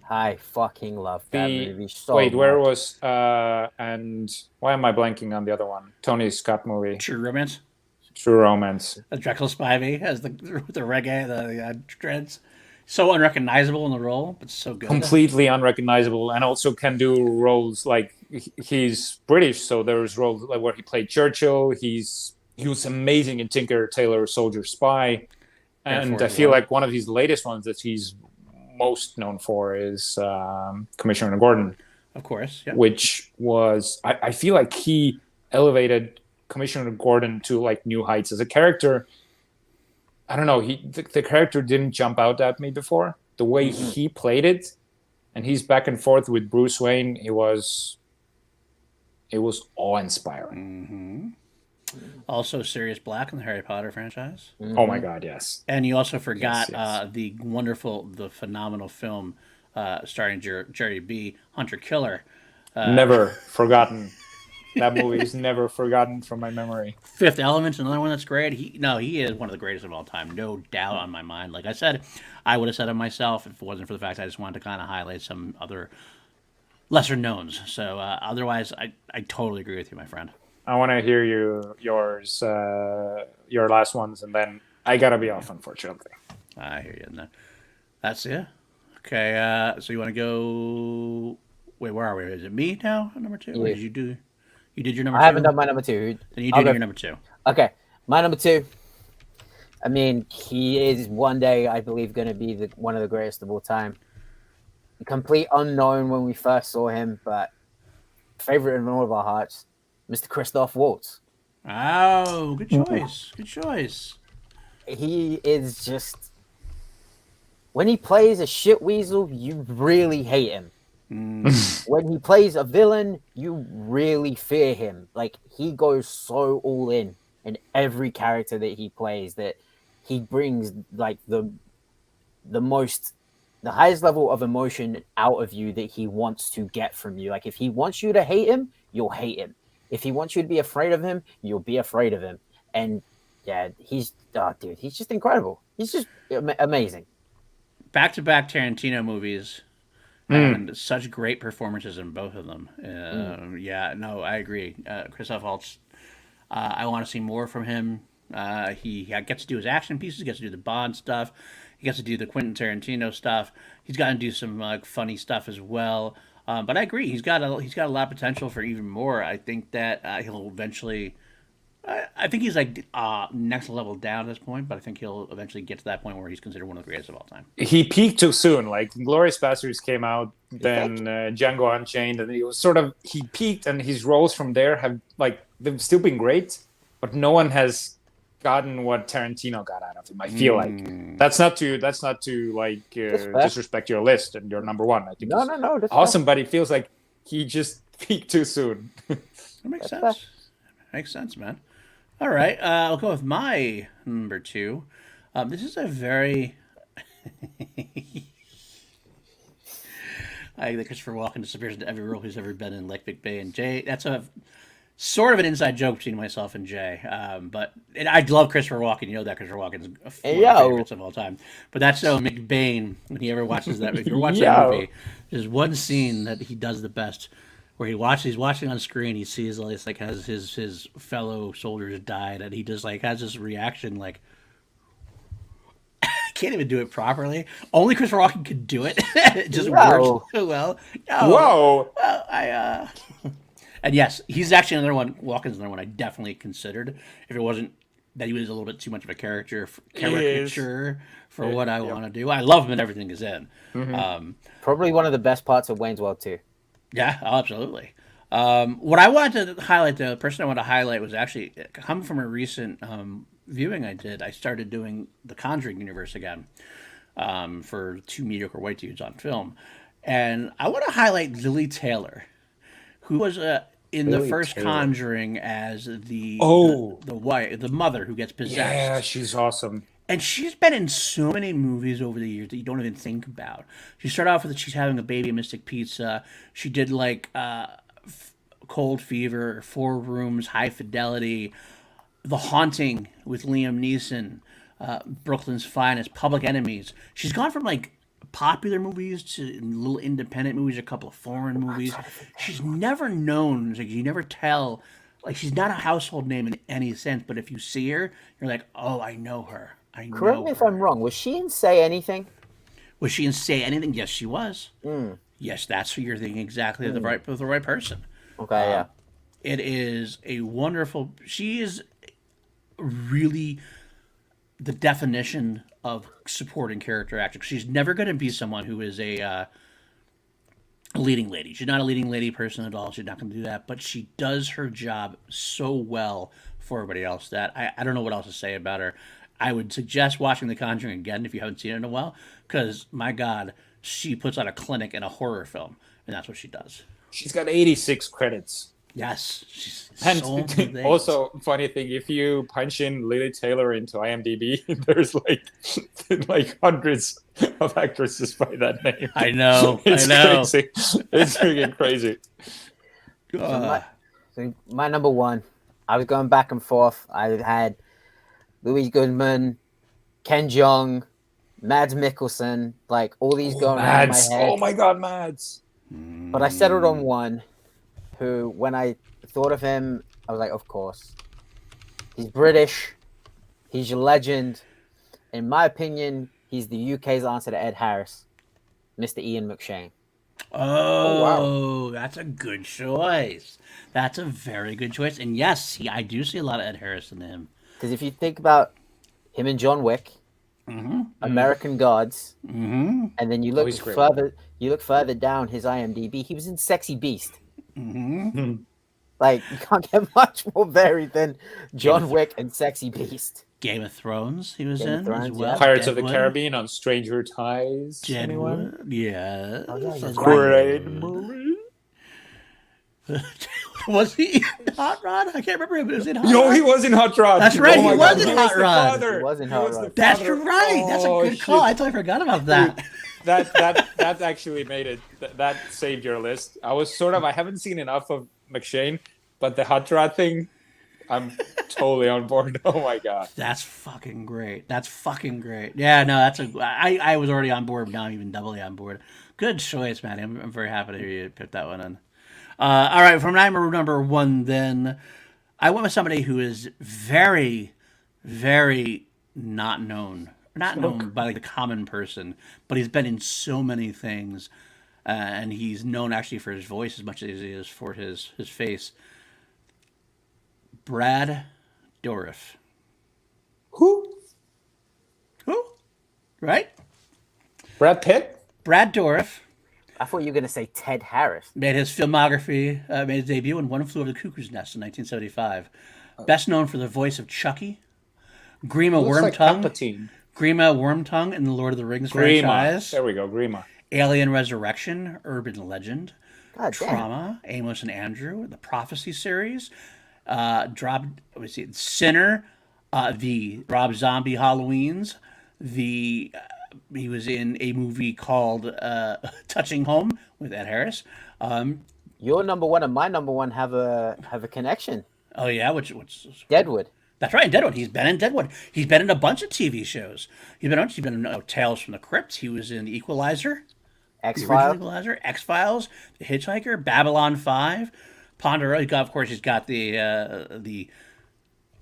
I fucking love that movie so wait, much. where was and why am I blanking on the other one? Tony Scott movie. True Romance. True Romance. Drexel Spivey as the reggae, the dreads. So unrecognizable in the role, but so good. Completely unrecognizable, and also can do roles like he's British, so there's roles like where he played Churchill. He was amazing in Tinker Tailor Soldier Spy, and I feel like one of his latest ones that he's most known for is Commissioner Gordon, of course, yeah. Which was I feel like he elevated Commissioner Gordon to like new heights as a character. I don't know. The character didn't jump out at me before. The way he played it, and he's back and forth with Bruce Wayne. It was awe-inspiring. Also, Sirius Black in the Harry Potter franchise. Oh my God, yes. And you also forgot Yes. the phenomenal film starring Jerry B. Hunter Killer. Never forgotten. That movie is never forgotten from my memory. Fifth Element's another one that's great. He is one of the greatest of all time, no doubt on my mind. Like I said, I would have said it myself if it wasn't for the fact I just wanted to kind of highlight some other lesser knowns. So otherwise, I totally agree with you, my friend. I want to hear yours, your last ones, and then I gotta be off, unfortunately. I hear you. No, that's it. Okay, so you want to go? Wait, where are we? Is it me now? Number two? Or did you do? You did your number two? I haven't done my number two. Then you do your number two. Okay, my number two. I mean, he is one day, I believe, going to be one of the greatest of all time. Complete unknown when we first saw him, but favorite in all of our hearts, Mr. Christoph Waltz. Oh, good choice. Good choice. He is just... When he plays a shit weasel, you really hate him. When he plays a villain, you really fear him. Like, he goes so all in every character that he plays that he brings like the highest level of emotion out of you that he wants to get from you. Like, if he wants you to hate him, you'll hate him. If he wants you to be afraid of him, you'll be afraid of him. And yeah, he's just incredible. He's just amazing. Back-to-back Tarantino movies. And such great performances in both of them. Yeah, no, I agree. Christoph Waltz, I want to see more from him. He gets to do his action pieces, gets to do the Bond stuff, he gets to do the Quentin Tarantino stuff. He's got to do some funny stuff as well. But I agree, he's got a lot of potential for even more. I think that he'll eventually. I think he's like next level down at this point, but I think he'll eventually get to that point where he's considered one of the greatest of all time. He peaked too soon. Like, Glorious Bastards came out, then Django Unchained, and he peaked, and his roles from there have they've still been great, but no one has gotten what Tarantino got out of him. I feel like that's not to disrespect your list and your number one. I think no, that's awesome, but it feels like he just peaked too soon. That makes sense. Makes sense, man. All right, I'll go with my number two. This is a very... I think Christopher Walken disappears into every role he's ever been in, like McBain and Jay. That's a sort of an inside joke between myself and Jay. But I love Christopher Walken. You know that Christopher Walken's one of my favorites of all time. But that's so McBain, when he ever watches that, if you're watching that movie, there's one scene that he does the best, where he's watching on screen, he sees all this, like, has his fellow soldiers died, and he just like has this reaction like, I can't even do it properly. Only Christopher Walken could do it. It just works so well. Whoa! Well, and yes, he's actually another one. Walken's another one I definitely considered. If it wasn't that he was a little bit too much of a caricature for what I want to do. I love him and everything he's in. Probably one of the best parts of Wayne's World too. Yeah, absolutely. What I wanted to highlight, the person I wanted to highlight was actually coming from a recent viewing I did. I started doing the Conjuring universe again for two mediocre white dudes on film. And I want to highlight Lily Taylor, who was in the Lily first Taylor. Conjuring as the Oh. the wife, the mother who gets possessed. Yeah, she's awesome. And she's been in so many movies over the years that you don't even think about. She started off with She's Having a Baby at Mystic Pizza. She did like Cold Fever, Four Rooms, High Fidelity, The Haunting with Liam Neeson, Brooklyn's Finest, Public Enemies. She's gone from like popular movies to little independent movies, a couple of foreign movies. She's never known. Like you never tell. Like she's not a household name in any sense, but if you see her, you're like, oh, I know her. Correct me if I'm wrong. Was she in Say Anything? Was she in Say Anything? Yes, she was. Yes, that's who you're thinking exactly the right person. Okay, yeah. It is a wonderful. She is really the definition of supporting character actor. She's never going to be someone who is a leading lady. She's not a leading lady person at all. She's not going to do that. But she does her job so well for everybody else that I don't know what else to say about her. I would suggest watching The Conjuring again if you haven't seen it in a while, because, my God, she puts on a clinic in a horror film, and that's what she does. She's got 86 credits. Yes. She's And so many things. also, funny thing, if you punch in Lily Taylor into IMDb, there's like hundreds of actresses by that name. I know. It's crazy. It's freaking crazy. So my number one, I was going back and forth. I had Louis Goodman, Ken Jeong, Mads Mikkelsen, like all these going around in my Mads. head. Oh my God, Mads. But I settled on one who, when I thought of him, I was like, of course. He's British. He's a legend. In my opinion, he's the UK's answer to Ed Harris, Mr. Ian McShane. Oh, that's a good choice. That's a very good choice. And yes, I do see a lot of Ed Harris in him. Because if you think about him and John Wick, American Gods, and then you look further down his IMDb, he was in Sexy Beast. Like, you can't get much more varied than John Wick and Sexy Beast. Game of Thrones, he was in Thrones, as well. yeah. Pirates of Deadwood. the Caribbean on Stranger Ties. Anyone? Deadwood, yeah. Great movie. Was he in Hot Rod? I can't remember if it was in Hot No, Rod. he was in Hot Rod. That's right, Oh my he was God, in he Hot the Rod. father. He was in Hot Rod. That's father. right. That's a good call. I totally forgot about that. That actually made it. That saved your list. I haven't seen enough of McShane, but the Hot Rod thing, I'm totally on board. Oh my God. That's fucking great. Yeah, no, I was already on board, but now I'm even doubly on board. Good choice, Matty. I'm very happy to hear you pick that one in. All right, from number one, then, I went with somebody who is very, very not known. Not known by like the common person, but he's been in so many things, and he's known actually for his voice as much as he is for his face. Brad Dourif. Who? Right? Brad Pitt? Brad Dourif I thought you were going to say Ted Harris. made his filmography, made his debut in One Flew Over the Cuckoo's Nest in 1975. Best known for the voice of Chucky, Grima Wormtongue, Grima Wormtongue in the Lord of the Rings franchise. There we go, Grima. Alien Resurrection, Urban Legend, God damn. Trauma, Amos and Andrew, the Prophecy series, Sinner, the Rob Zombie Halloweens, he was in a movie called Touching Home with Ed Harris. Your number one and my number one have a connection. Oh yeah, which Deadwood. That's right, Deadwood. He's been in Deadwood. He's been in a bunch of TV shows. He's been in Tales from the Crypt. He was in Equalizer, X-Files. Equalizer, X-Files, The Hitchhiker, Babylon 5, Ponderosa. Of course, he's got the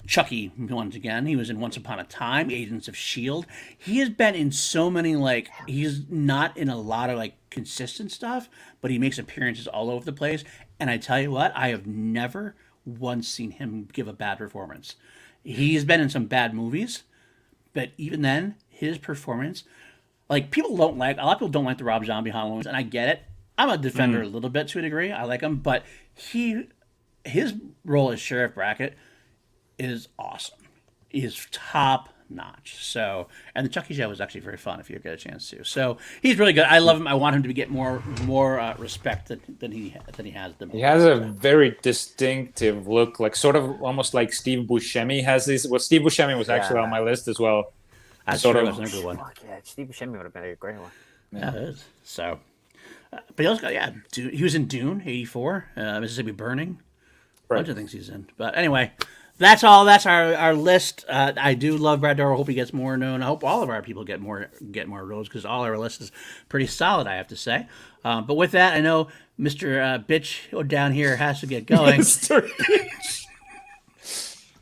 Chucky once again. He was in Once Upon a Time, Agents of S.H.I.E.L.D. He has been in so many, he's not in a lot of, consistent stuff, but he makes appearances all over the place. And I tell you what, I have never once seen him give a bad performance. He's been in some bad movies, but even then, his performance, a lot of people don't like the Rob Zombie Halloweens, and I get it. I'm a defender a little bit to a degree. I like him, but his role as Sheriff Brackett is awesome. He is top notch. So, and the Chucky show was actually very fun if you get a chance to. So he's really good. I love him. I want him to get more respect than he has at the moment. He has a very distinctive look, like sort of almost like Steve Buscemi has this. Well, Steve Buscemi was actually on my list as well. That's sort true. of That's a good one. Fuck yeah, Steve Buscemi would have been a great one. Yeah, it is. So, but he also got he was in Dune '84, Mississippi Burning, a bunch of things he's in. But anyway, that's all. That's our list. I do love Brad Dourif. I hope he gets more known. I hope all of our people get more roles because all our list is pretty solid, I have to say. But with that, I know Mr. Bitch down here has to get going. Mr.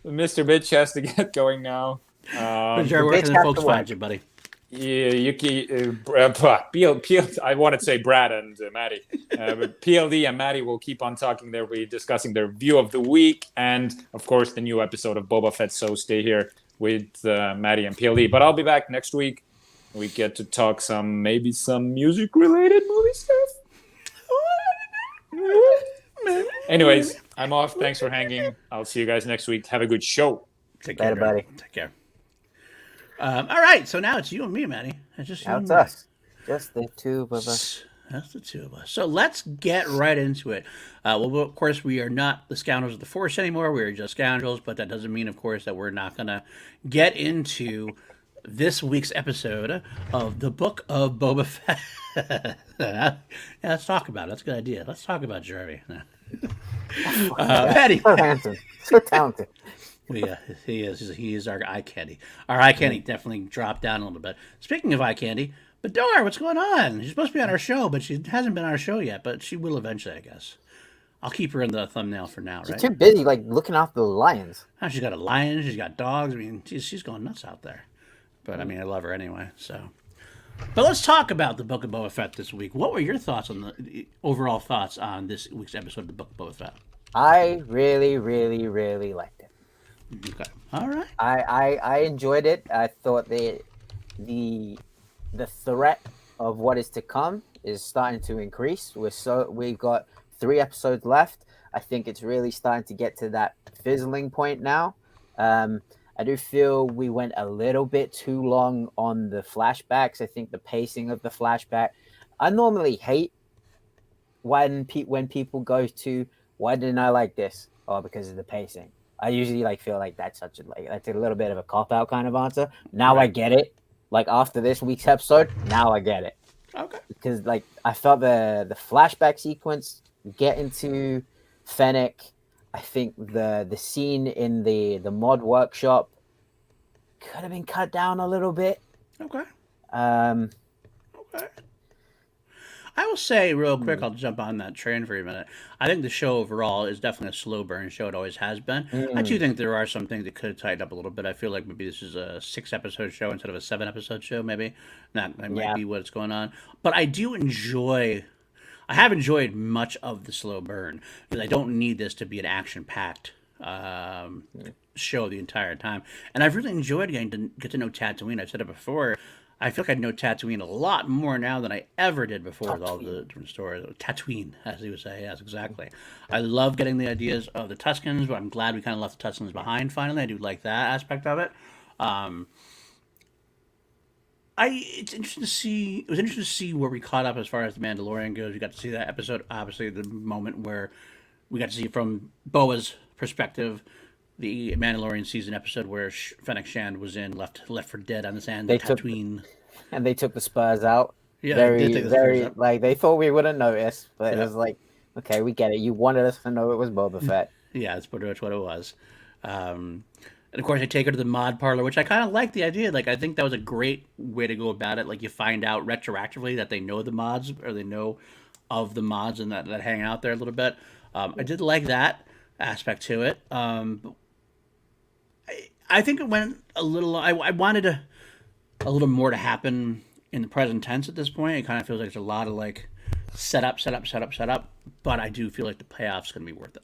Bitch has to get going now. Where can the folks find you, buddy? Yeah, Yuki, I want to say Brad and Matty, but PLD and Matty will keep on talking. They'll be discussing their view of the week and, of course, the new episode of Boba Fett. So stay here with Matty and PLD. But I'll be back next week. We get to talk maybe some music-related movie stuff. Anyways, I'm off. Thanks for hanging. I'll see you guys next week. Have a good show. Take care, buddy. Take care. All right, so now it's you and me, Matty. Now it's us. Just the two of us. That's the two of us. So let's get right into it. Well, of course, we are not the Scoundrels of the Force anymore. We are just Scoundrels, but that doesn't mean, of course, that we're not going to get into this week's episode of the Book of Boba Fett. Yeah, let's talk about it. That's a good idea. Let's talk about Jarvi. Matty. So handsome. So talented. Yeah, he is our eye candy. Our eye candy definitely dropped down a little bit. Speaking of eye candy, Bidoor, what's going on? She's supposed to be on our show, but she hasn't been on our show yet. But she will eventually, I guess. I'll keep her in the thumbnail for now, right? She's too busy, looking after the lions. Oh, she's got a lion. She's got dogs. I mean, she's going nuts out there. But I mean, I love her anyway. So, but let's talk about the Book of Boba Fett this week. What were your thoughts on the overall thoughts on this week's episode of the Book of Boba Fett? I really, really, really liked it. Okay. All right. I enjoyed it. I thought the threat of what is to come is starting to increase. We've got 3 episodes left. I think it's really starting to get to that fizzling point now. I do feel we went a little bit too long on the flashbacks. I think the pacing of the flashback. I normally hate when people go to, why didn't I like this? Oh, because of the pacing. I usually feel like that's that's a little bit of a cop-out kind of answer. Now I get it. After this week's episode, now I get it. Okay. Because I felt the flashback sequence getting to Fennec. I think the scene in the mod workshop could have been cut down a little bit. Okay. Okay. I will say real quick, I'll jump on that train for a minute. I think the show overall is definitely a slow burn show. It always has been. I do think there are some things that could have tightened up a little bit. I feel like maybe this is a 6-episode show instead of a 7-episode show, maybe. That might be what's going on. But I have enjoyed much of the slow burn because I don't need this to be an action-packed show the entire time. And I've really enjoyed getting to get to know Tatooine. I've said it before. I feel like I know Tatooine a lot more now than I ever did before with all the different stories. Tatooine, as he would say. Yes, exactly. I love getting the ideas of the Tuscans, but I'm glad we kind of left the Tuscans behind finally. I do like that aspect of it. It's interesting to see. It was interesting to see where we caught up as far as the Mandalorian goes. We got to see that episode, obviously, the moment where we got to see from Boa's perspective, the Mandalorian season episode where Fennec Shand was left for dead on the sand of Tatooine. And they took the spurs out. Yeah, very they thought we wouldn't notice, but it was okay, we get it. You wanted us to know it was Boba Fett. Yeah, that's pretty much what it was. And of course, they take her to the mod parlor, which I kind of like the idea. I think that was a great way to go about it. You find out retroactively that they know the mods, or they know of the mods, and that hang out there a little bit. I did like that aspect to it. I think it went a little. I wanted a little more to happen in the present tense at this point. It kind of feels like it's a lot of set up. But I do feel like the payoff's going to be worth it.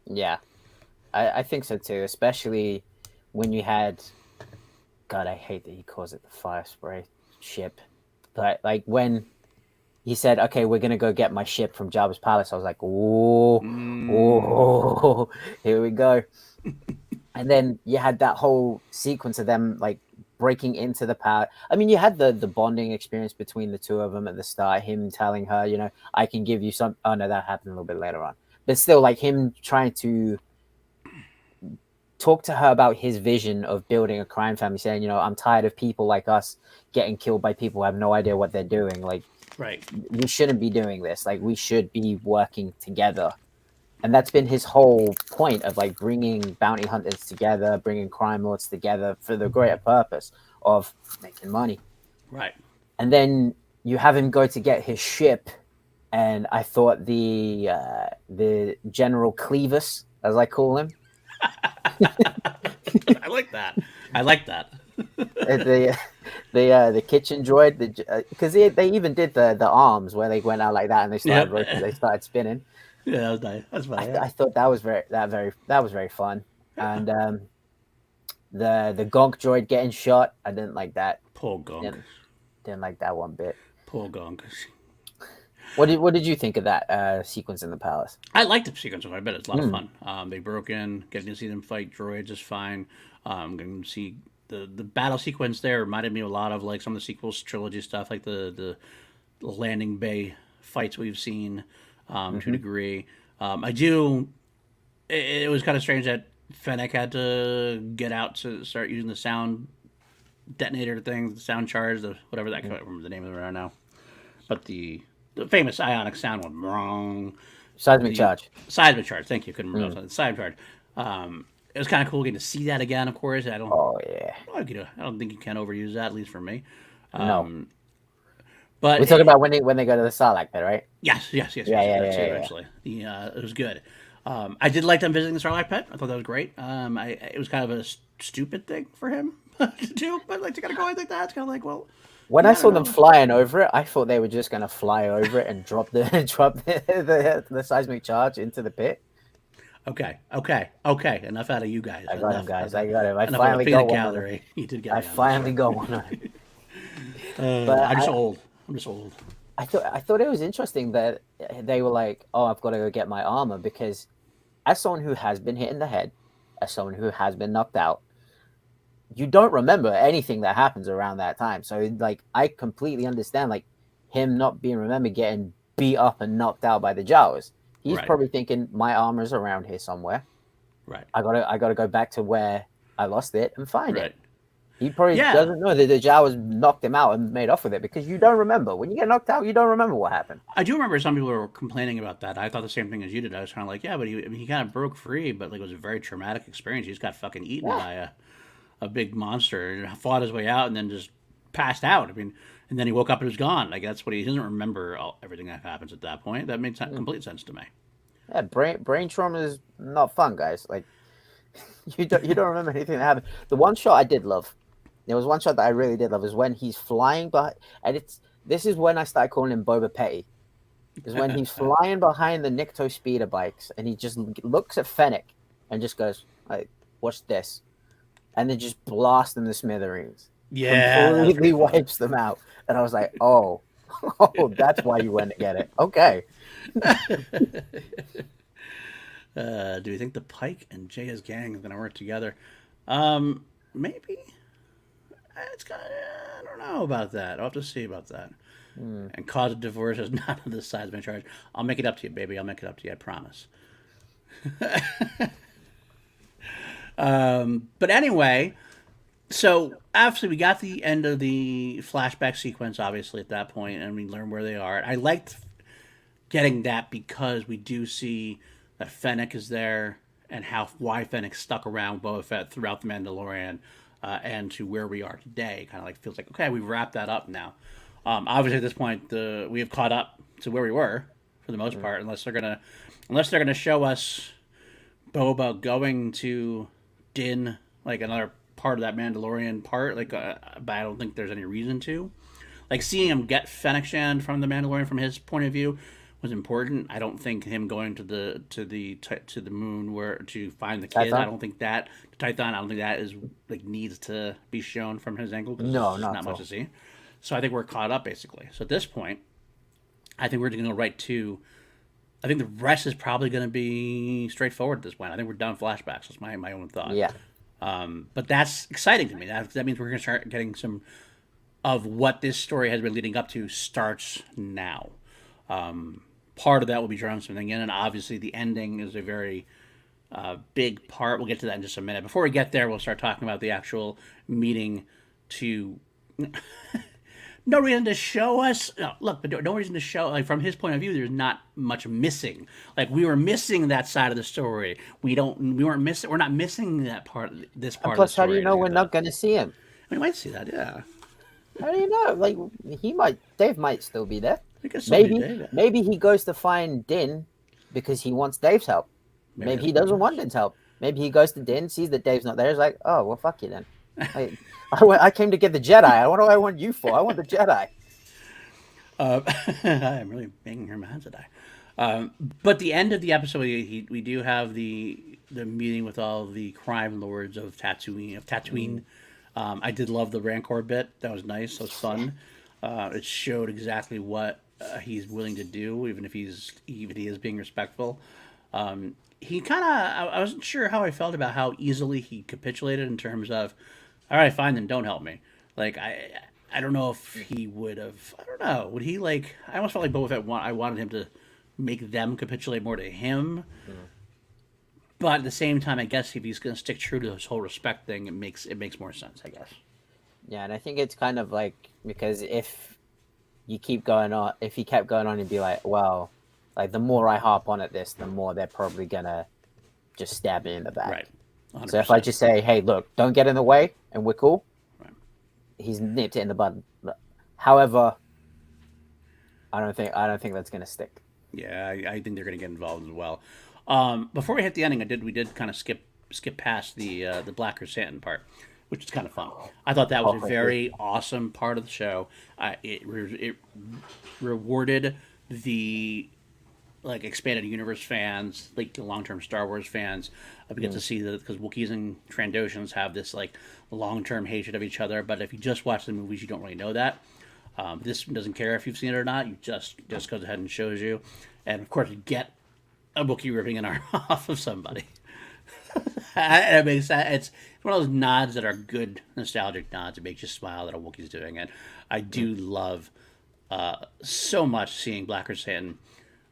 Yeah, I think so too. Especially when you had, God, I hate that he calls it the fire spray ship. But when he said, "Okay, we're gonna go get my ship from Jabba's palace," I was like, "Oh, here we go." And then you had that whole sequence of them like breaking into the power. I mean, you had the bonding experience between the two of them at the start. Him telling her, you know, I can give you some. Oh no, that happened a little bit later on. But still, like him trying to talk to her about his vision of building a crime family, saying, you know, I'm tired of people like us getting killed by people who have no idea what they're doing. Like, Right. we shouldn't be doing this. Like, we should be working together. And that's been his whole point of like bringing bounty hunters together, bringing crime lords together for the greater purpose of making money. Right. And then you have him go to get his ship, and I thought the General Clevis, as I call him, I like that. I like that. the kitchen droid, because they even did the arms where they went out like that and they started they started spinning. Yeah, that was nice. That's funny. I thought that was very fun. And the gonk droid getting shot, I didn't like that. Poor Gonk. Didn't like that one bit. Poor Gonk. What did you think of that sequence in the palace? I liked the sequence quite a bit. It's a lot of fun. They broke in, getting to see them fight droids is fine. Getting to see the battle sequence there reminded me a lot of like some of the sequels trilogy stuff, like the landing bay fights we've seen to a degree. I do. It was kind of strange that Fennec had to get out to start using the sound detonator things, the sound charge, whatever that. I can't remember the name of it right now. But the famous ionic sound one, wrong. Seismic charge. Seismic charge. Thank you. Couldn't remember the seismic charge. It was kind of cool getting to see that again. Of course, I don't. Oh yeah. I don't think you can overuse that, at least for me. No. But we talking about when they go to the Sarlacc pit, right? Yes. Yeah. Eventually, it was good. I did like them visiting the Sarlacc pit. I thought that was great. It was kind of a stupid thing for him to do, but like to kind of go like that, it's kind of like, well. When I saw them flying over it, I thought they were just going to fly over it and drop the seismic charge into the pit. Okay. Enough out of you guys. I got him, guys. I got him. I finally got one. You did get. I finally got one. But I'm just old. I thought it was interesting that they were like, "Oh, I've got to go get my armor," because as someone who has been hit in the head, as someone who has been knocked out, you don't remember anything that happens around that time. So like, I completely understand like him not being remembered, getting beat up and knocked out by the Jawas. He's probably thinking my armor's around here somewhere. Right. I gotta go back to where I lost it and find it. Right. He probably doesn't know that the Jawas knocked him out and made off with it, because you don't remember. When you get knocked out, you don't remember what happened. I do remember some people were complaining about that. I thought the same thing as you did. I was kind of like, yeah, but he kind of broke free, but like it was a very traumatic experience. He just got fucking eaten by a big monster and fought his way out and then just passed out. I mean, and then he woke up and was gone. Like that's what he doesn't remember everything that happens at that point. That made complete sense to me. Yeah, brain trauma is not fun, guys. Like you don't remember anything that happened. The one shot I did love. There was one shot that I really did love, is when he's flying by, and this is when I started calling him Boba Petty. Is when he's flying behind the Nikto speeder bikes and he just looks at Fennec and just goes, like, "Watch this," and then just blasts them to smithereens. Yeah, completely wipes them out. And I was like, oh, that's why you went to get it. Okay. Do you think the Pike and Jaya's gang is going to work together? Maybe. It's kind of, I don't know about that. I'll have to see about that. And cause of divorce is not on this seismic charge. I'll make it up to you, baby. I'll make it up to you. I promise. But anyway, so after we got the end of the flashback sequence, obviously at that point, and we learned where they are. I liked getting that because we do see that Fennec is there and why Fennec stuck around Boba Fett throughout the Mandalorian. And to where we are today, kind of like feels like, okay, we've wrapped that up now. Obviously, at this point, we have caught up to where we were for the most part, unless they're gonna show us Boba going to Din, like another part of that Mandalorian part. Like, but I don't think there's any reason to. Like seeing him get Fennec Shand from the Mandalorian from his point of view was important. I don't think him going to the moon where to find the kid. I don't think that Tython. I don't think that is like needs to be shown from his angle. No, not much to see. So I think we're caught up basically. So at this point, I think we're going to go right to I think the rest is probably going to be straightforward at this point. I think we're done flashbacks. That's my own thought. Yeah. But that's exciting to me. That means we're going to start getting some of what this story has been leading up to starts now. Part of that will be drawing something in, and obviously the ending is a very big part. We'll get to that in just a minute. Before we get there, we'll start talking about the actual meeting to... No reason to show us. No, look, but no reason to show. Like from his point of view, there's not much missing. Like we were missing that side of the story. We weren't missing. We're not missing that part. This part. Plus, of the story how do you know we're not going to see him? We might see that. Yeah. How do you know? Like Dave might still be there. Maybe Maybe he goes to find Din because he wants Dave's help. Maybe he doesn't want Din's help. Maybe he goes to Din, sees that Dave's not there. He's like, oh well, fuck you then. I came to get the Jedi. What do I want you for? I want the Jedi. I'm really banging her man today. But the end of the episode, we do have the meeting with all the crime lords of Tatooine. I did love the Rancor bit. That was nice. That was fun. It showed exactly what he's willing to do, even if he is being respectful. He kind of, I wasn't sure how I felt about how easily he capitulated in terms of, all right, fine, then don't help me. Like, I don't know if he would have, I don't know, would he like, I almost felt like Boba Fett, I wanted him to make them capitulate more to him. Mm. But at the same time, I guess if he's going to stick true to this whole respect thing, it makes more sense, I guess. Yeah, and I think it's kind of like, because if he kept going on, he'd be like, well, like the more I harp on at this, the more they're probably going to just stab me in the back. Right. 100%. So if I just say, hey, look, don't get in the way and we're cool, right, he's nipped it in the bud. However, I don't think that's going to stick. Yeah, I think they're going to get involved as well. Before we hit the ending, we did kind of skip past the Black Chrysanthemum part, which is kind of fun. I thought that was a very awesome part of the show. It rewarded the expanded universe fans, like the long-term Star Wars fans. We get to see that because Wookiees and Trandoshans have this long-term hatred of each other. But if you just watch the movies, you don't really know that. This doesn't care if you've seen it or not. You just goes ahead and shows you, and of course you get a Wookiee ripping an arm off of somebody. It makes that it's one of those nods that are good nostalgic nods. It makes you smile that a Wookiee's doing it. I do love so much seeing Black Chrysanthemum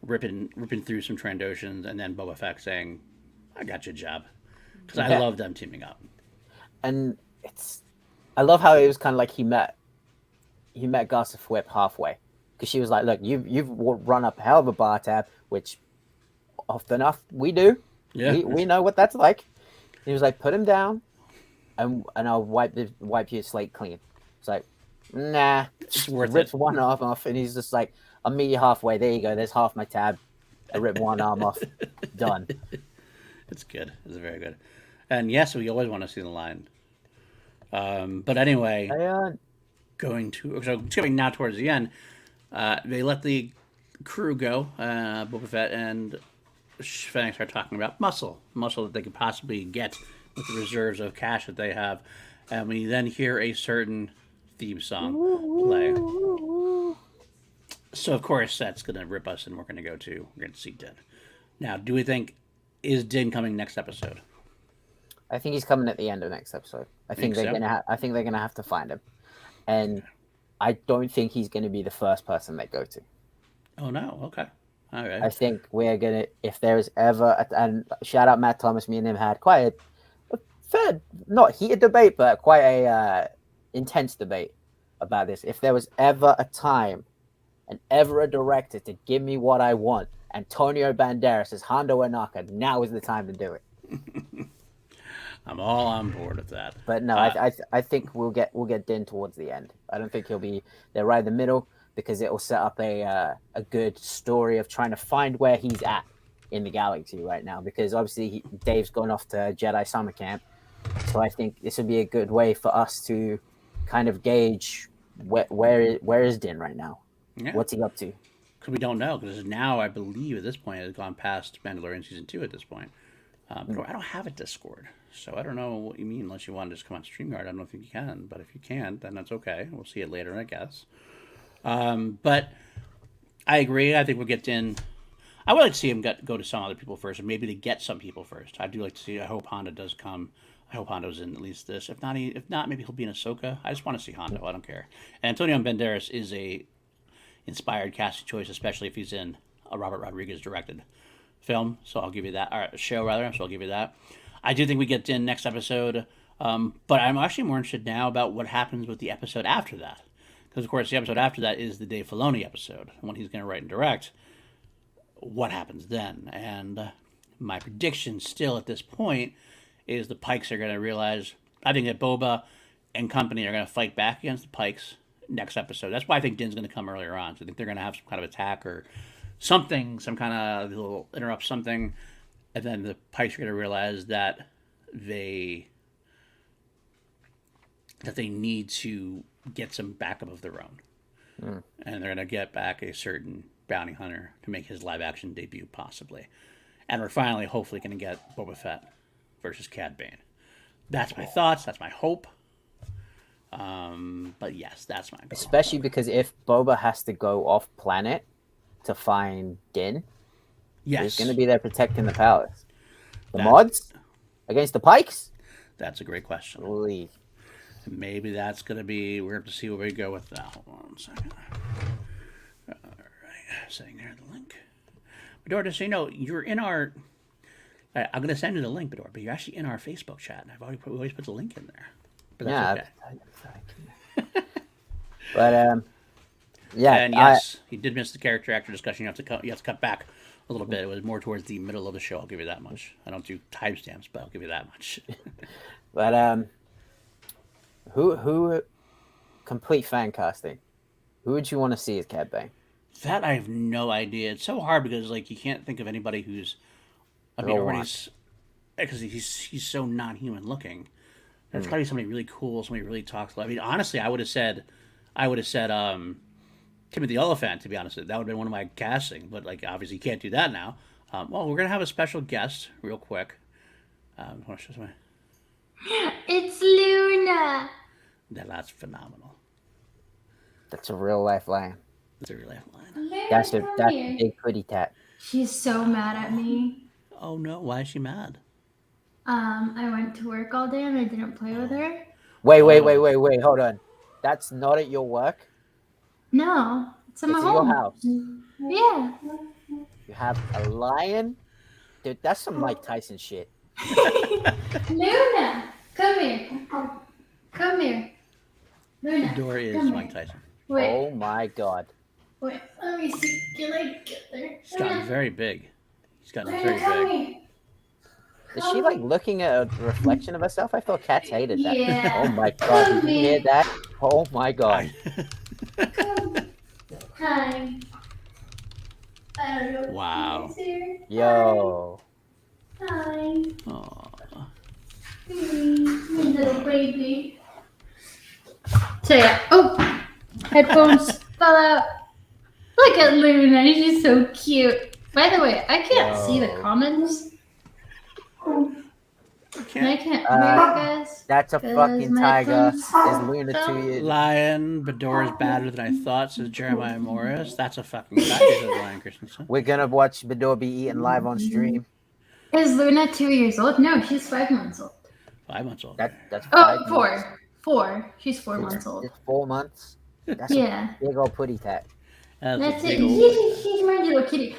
ripping through some Trandoshans, and then Boba Fett saying, "I got your job," because I love them teaming up. And I love how it was kind of like he met Garsa Fwip halfway, because she was like, "Look, you've run up a hell of a bar tab," which often enough we do. Yeah, we know what that's like. And he was like, "Put him down, and I'll wipe your slate clean." It's like, nah, it's worth rips it. one arm off, and he's just like, "I'll meet you halfway. There you go. There's half my tab. I rip one arm off. Done." It's good. It's very good. And yes, we always want to see the line. But anyway, going now towards the end, they let the crew go. Boba Fett and Fennec start talking about muscle that they could possibly get with the reserves of cash that they have, and we then hear a certain theme song play. So of course that's going to rip us, and we're going to see Din. Now, do we think is Din coming next episode? I think he's coming at the end of next episode. I think they're gonna have to find him, and I don't think he's going to be the first person they go to. Oh no! Okay, all right. I think we're gonna, if there's ever, and shout out Matt Thomas, me and him had quite a fair, not heated debate, but quite a intense debate about this. If there was ever a time and ever a director to give me what I want, Antonio Banderas as Hondo Ohnaka, now is the time to do it. I'm all on board with that. But no, I think we'll get Din towards the end. I don't think he'll be there right in the middle, because it will set up a good story of trying to find where he's at in the galaxy right now. Because obviously Dave's gone off to Jedi summer camp, so I think this would be a good way for us to kind of gauge where is Din right now. Yeah. What's he up to? Because we don't know. Because now I believe at this point it has gone past Mandalorian season 2 at this point. But I don't have a Discord, so I don't know what you mean unless you want to just come on StreamYard. I don't think you can, but if you can, then that's okay. We'll see it later, I guess. But I agree. I think we'll get Din. I would like to see him go to some other people first, and maybe to get some people first. I do like to see. I hope Honda does come. I hope Hondo's in at least this. If not, maybe he'll be in Ahsoka. I just want to see Hondo. I don't care. And Antonio Banderas is a inspired casting choice, especially if he's in a Robert Rodriguez directed film. So I'll give you that. Or show rather. So I'll give you that. I do think we get in next episode, but I'm actually more interested now about what happens with the episode after that, because of course the episode after that is the Dave Filoni episode when he's going to write and direct. What happens then? And my prediction still at this point is the Pikes are going to realize, I think that Boba and company are going to fight back against the Pikes next episode. That's why I think Din's going to come earlier on. So I think they're going to have some kind of attack or something, some kind of little interrupt something. And then the Pikes are going to realize that they need to get some backup of their own. And they're going to get back a certain bounty hunter to make his live action debut, possibly. And we're finally, hopefully, going to get Boba Fett versus Cad Bane. That's my thoughts. That's my hope. But yes, that's my goal. Especially because if Boba has to go off planet to find Din, he's going to be there protecting the palace. The mods against the Pikes? That's a great question. Holy. Maybe that's going to be, we're going to see where we go with that. Hold on 1 second. All right, sitting there, the link. Bidoor, just so you know, you're in our, I'm going to send you the link, Bidoor, but you're actually in our Facebook chat, and we always put the link in there. But that's okay. But, yeah. And yes, he did miss the character actor discussion. You have to cut back a little bit. It was more towards the middle of the show. I'll give you that much. I don't do timestamps, but I'll give you that much. But, who complete fan casting? Who would you want to see as Cad Bane? That I have no idea. It's so hard because like you can't think of anybody who's. I mean, already because he's so non-human looking. There's got to be somebody really cool, somebody really talks. I mean, honestly, I would have said, Timothy Oliphant. To be honest, that would have been one of my casting. But like, obviously, you can't do that now. Well, we're gonna have a special guest real quick. It's Luna. That's phenomenal. That's a real life line. That's a real life line. That's a big pretty tat. She's so mad at me. Oh no! Why is she mad? I went to work all day and I didn't play with her. Wait, hold on. That's not at your work? No, it's in my It's home. your house. Yeah. You have a lion? Dude, that's some Mike Tyson shit. Luna, come here. Come here. Luna. Bidoor is come Mike here. Tyson. Wait, Oh my god. wait. Let me see. Can I get there? He's gotten very big. He's gotten Luna, very come big. here. Is she like looking at a reflection of herself? I thought cats hated that. Yeah. Oh my god, did you hear that? Oh my god. Come. Hi. I don't know. Wow. Who's here. Yo. Hi. Aw. Little baby. So yeah. Oh, headphones fell out. Look at Luna. She's so cute. By the way, I can't see the comments. And I can't hear you guys. That's a 'Cause fucking my tiger. phone's Is Luna fell. 2 years? Lion, Bidoor is badder than I thought, says Jeremiah Morris. That's a fucking fact, says Lion Christensen. We're gonna watch Bidoor be eaten live on stream. Is Luna 2 years old? No, she's 5 months old. 5 months old. That's Oh, 5 4. months. 4. She's 4 months old. It's 4 months. That's Yeah. a big old putty tat. That's a it. big old- She's my little kitty.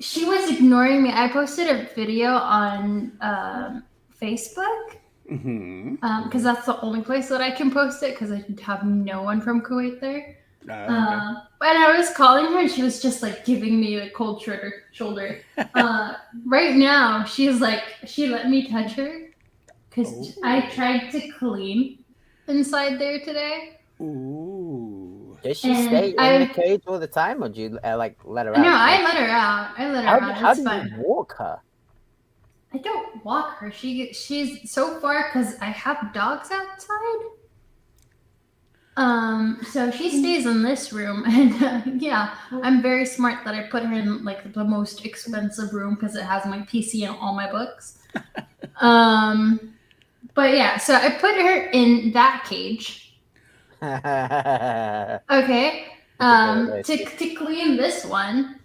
She was ignoring me. I posted a video on Facebook because that's the only place that I can post it because I have no one from Kuwait there. Okay. And I was calling her and she was just like giving me the cold shoulder. Right now, she's like, she let me touch her because I tried to clean inside there today. Ooh. Does she And stay in the cage all the time, or do you like let her out? No, I let her out. I let her out. How It's do fine. you walk her? I don't walk her. She's so far because I have dogs outside. So she stays in this room, and yeah, I'm very smart that I put her in like the most expensive room because it has my PC and all my books. But yeah, so I put her in that cage. Okay. To clean this one,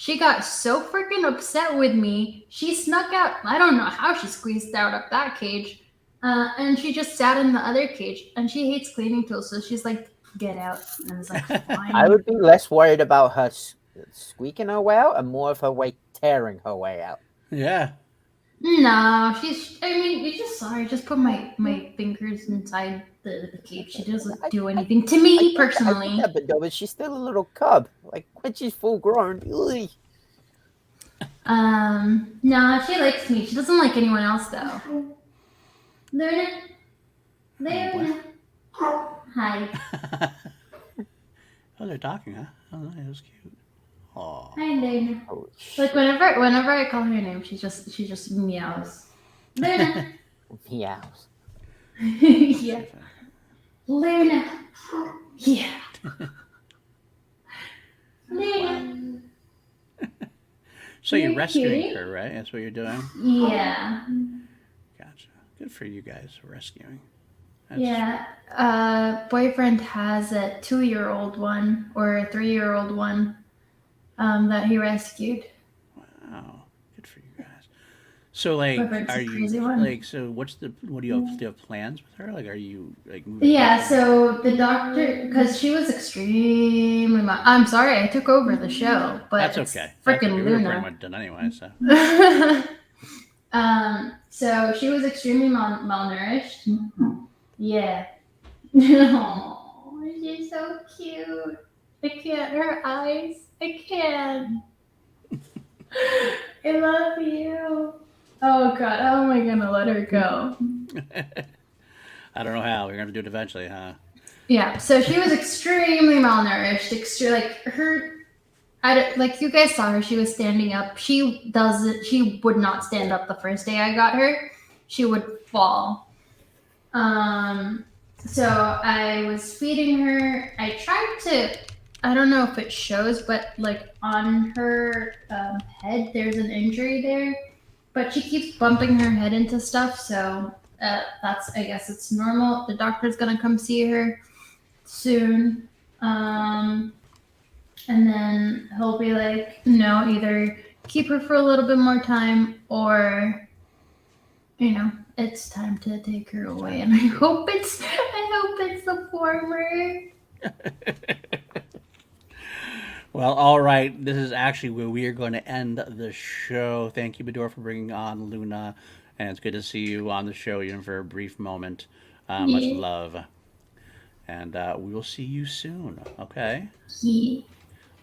She got so freaking upset with me. She snuck out. I don't know how she squeezed out of that cage. And she just sat in the other cage. And she hates cleaning tools. So she's like, get out. And I was like, fine. I would be less worried about her squeaking her way out and more of her way tearing her way out. Yeah. No, you just saw her. I just put my fingers inside the cage. She doesn't do anything to me personally. But she's still a little cub. Like, when she's full grown, ugh. No, she likes me. She doesn't like anyone else, though. Luna? Hi. Oh, they're talking, huh? Oh, that was cute. Aw. Hi, Luna. Like, whenever I call her name, she just meows. Luna. Meows. Yeah. Luna. Yeah. Luna. So you're rescuing her, right? That's what you're doing? Yeah. Gotcha. Good for you guys for rescuing. Boyfriend has a 2-year-old one or a 3-year-old one that he rescued. Wow. Good for you guys. So, like, are you, like, so what do you have plans with her? Like, are you, like, moving? Yeah, so the doctor, because she was extremely, I'm sorry, I took over the show, but that's okay. Freaking Luna. We were pretty much done anyway, so. So she was extremely malnourished. Yeah. Oh, she's so cute. I can't. Her eyes. I can't. I love you. Oh God. How am I gonna let her go? I don't know how. We're gonna do it eventually, huh? Yeah. So she was extremely malnourished. Like you guys saw her. She was standing up. She would not stand up the first day I got her. She would fall. So I was feeding her. I tried to, I don't know if it shows, but like on her head, there's an injury there, but she keeps bumping her head into stuff. So I guess it's normal. The doctor's going to come see her soon. And then he'll be like, no, either keep her for a little bit more time or, it's time to take her away, and I hope it's the former. Well, all right. This is actually where we are going to end the show. Thank you, Bidoor, for bringing on Luna, and it's good to see you on the show, even for a brief moment. Much love, and we will see you soon. Okay. Yeah.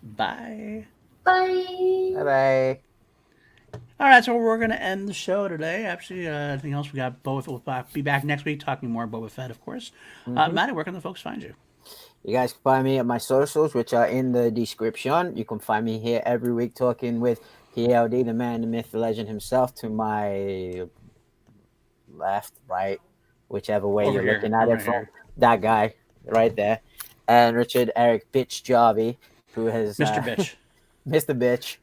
Bye. Bye. Bye. All right, so we're going to end the show today. Actually, anything else? We got Boba Fett. We'll be back next week talking more Boba Fett, of course. Matty, where can the folks find you? You guys can find me at my socials, which are in the description. You can find me here every week talking with PLD, the man, the myth, the legend himself, to my left, right, whichever way you're looking at it from. That guy right there. And Richard-Erik Jarvi, who has... Mr. Bitch. Mr. Bitch.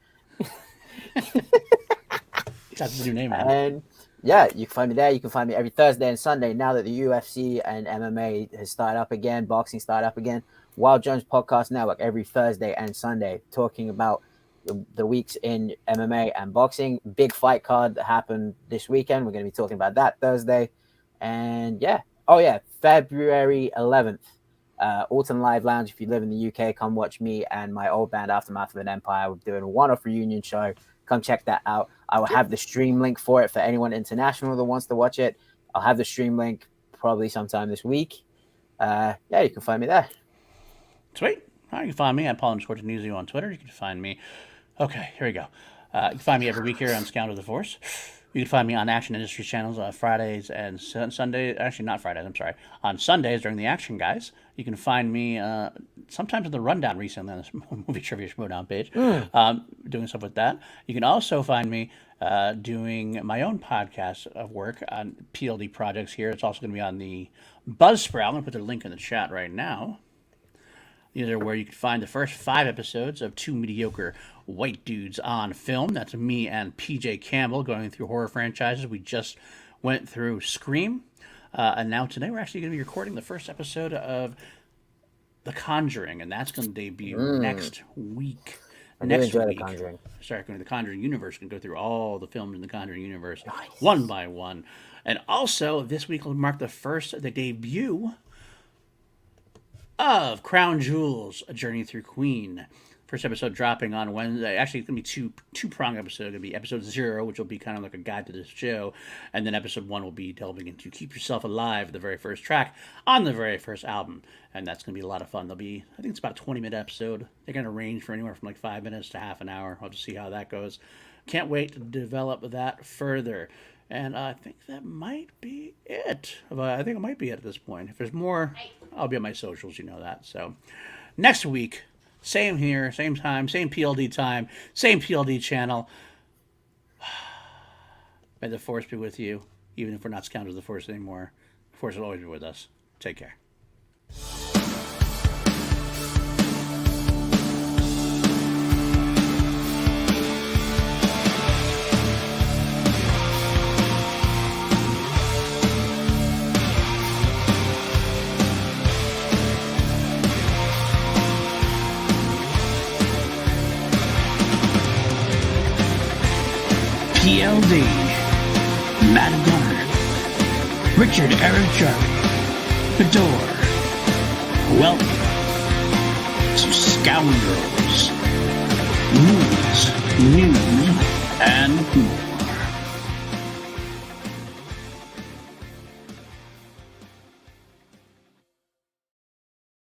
That's the new name, man. And yeah, you can find me there. You can find me every Thursday and Sunday now that the UFC and MMA has started up again, boxing started up again. Wild Jones Podcast Network every Thursday and Sunday talking about the weeks in MMA and boxing. Big fight card that happened this weekend. We're going to be talking about that Thursday. And yeah. Oh yeah, February 11th. Alton Live Lounge. If you live in the UK, come watch me and my old band Aftermath of an Empire. We're doing a one-off reunion show. Come check that out. I will have the stream link for it for anyone international that wants to watch it. I'll have the stream link probably sometime this week. Yeah, you can find me there. Sweet. All right, you can find me at Paul_Denizio on Twitter. You can find me. Okay, here we go. You can find me every week here on Scoundrels of the Force. You can find me on Action Industry channels on Fridays and Sundays. Actually, not Fridays. I'm sorry. On Sundays during the Action Guys. You can find me sometimes in the Rundown recently on this movie trivia showdown page, doing stuff with that. You can also find me doing my own podcast of work on PLD projects here. It's also going to be on the Buzzsprout. I'm going to put the link in the chat right now. These are where you can find the first 5 episodes of Two Mediocre White Dudes on Film. That's me and PJ Campbell going through horror franchises. We just went through Scream. And now today we're actually going to be recording the first episode of The Conjuring. And that's going to debut next week. I do Next enjoy week, The Conjuring. start going to the Conjuring universe and go through all the films in the Conjuring universe one by one. And also, this week will mark the debut of Crown Jewels, A Journey Through Queen. First episode dropping on Wednesday. Actually, it's going to be two-prong episode. It's going to be episode 0, which will be kind of like a guide to this show. And then episode 1 will be delving into Keep Yourself Alive, the very first track on the very first album. And that's going to be a lot of fun. I think it's about a 20-minute episode. They're going to range for anywhere from like 5 minutes to half an hour. I'll just see how that goes. Can't wait to develop that further. And I think that might be it. I think it might be it at this point. If there's more, I'll be on my socials, you know that. So next week, same here, same time, same PLD time, same PLD channel. May the Force be with you, even if we're not Scoundrels of the Force anymore. The Force will always be with us. Take care. PLD, Matty Gunner, Richard-Erik Jarvi, Bidoor. Welcome to Scoundrels. News, and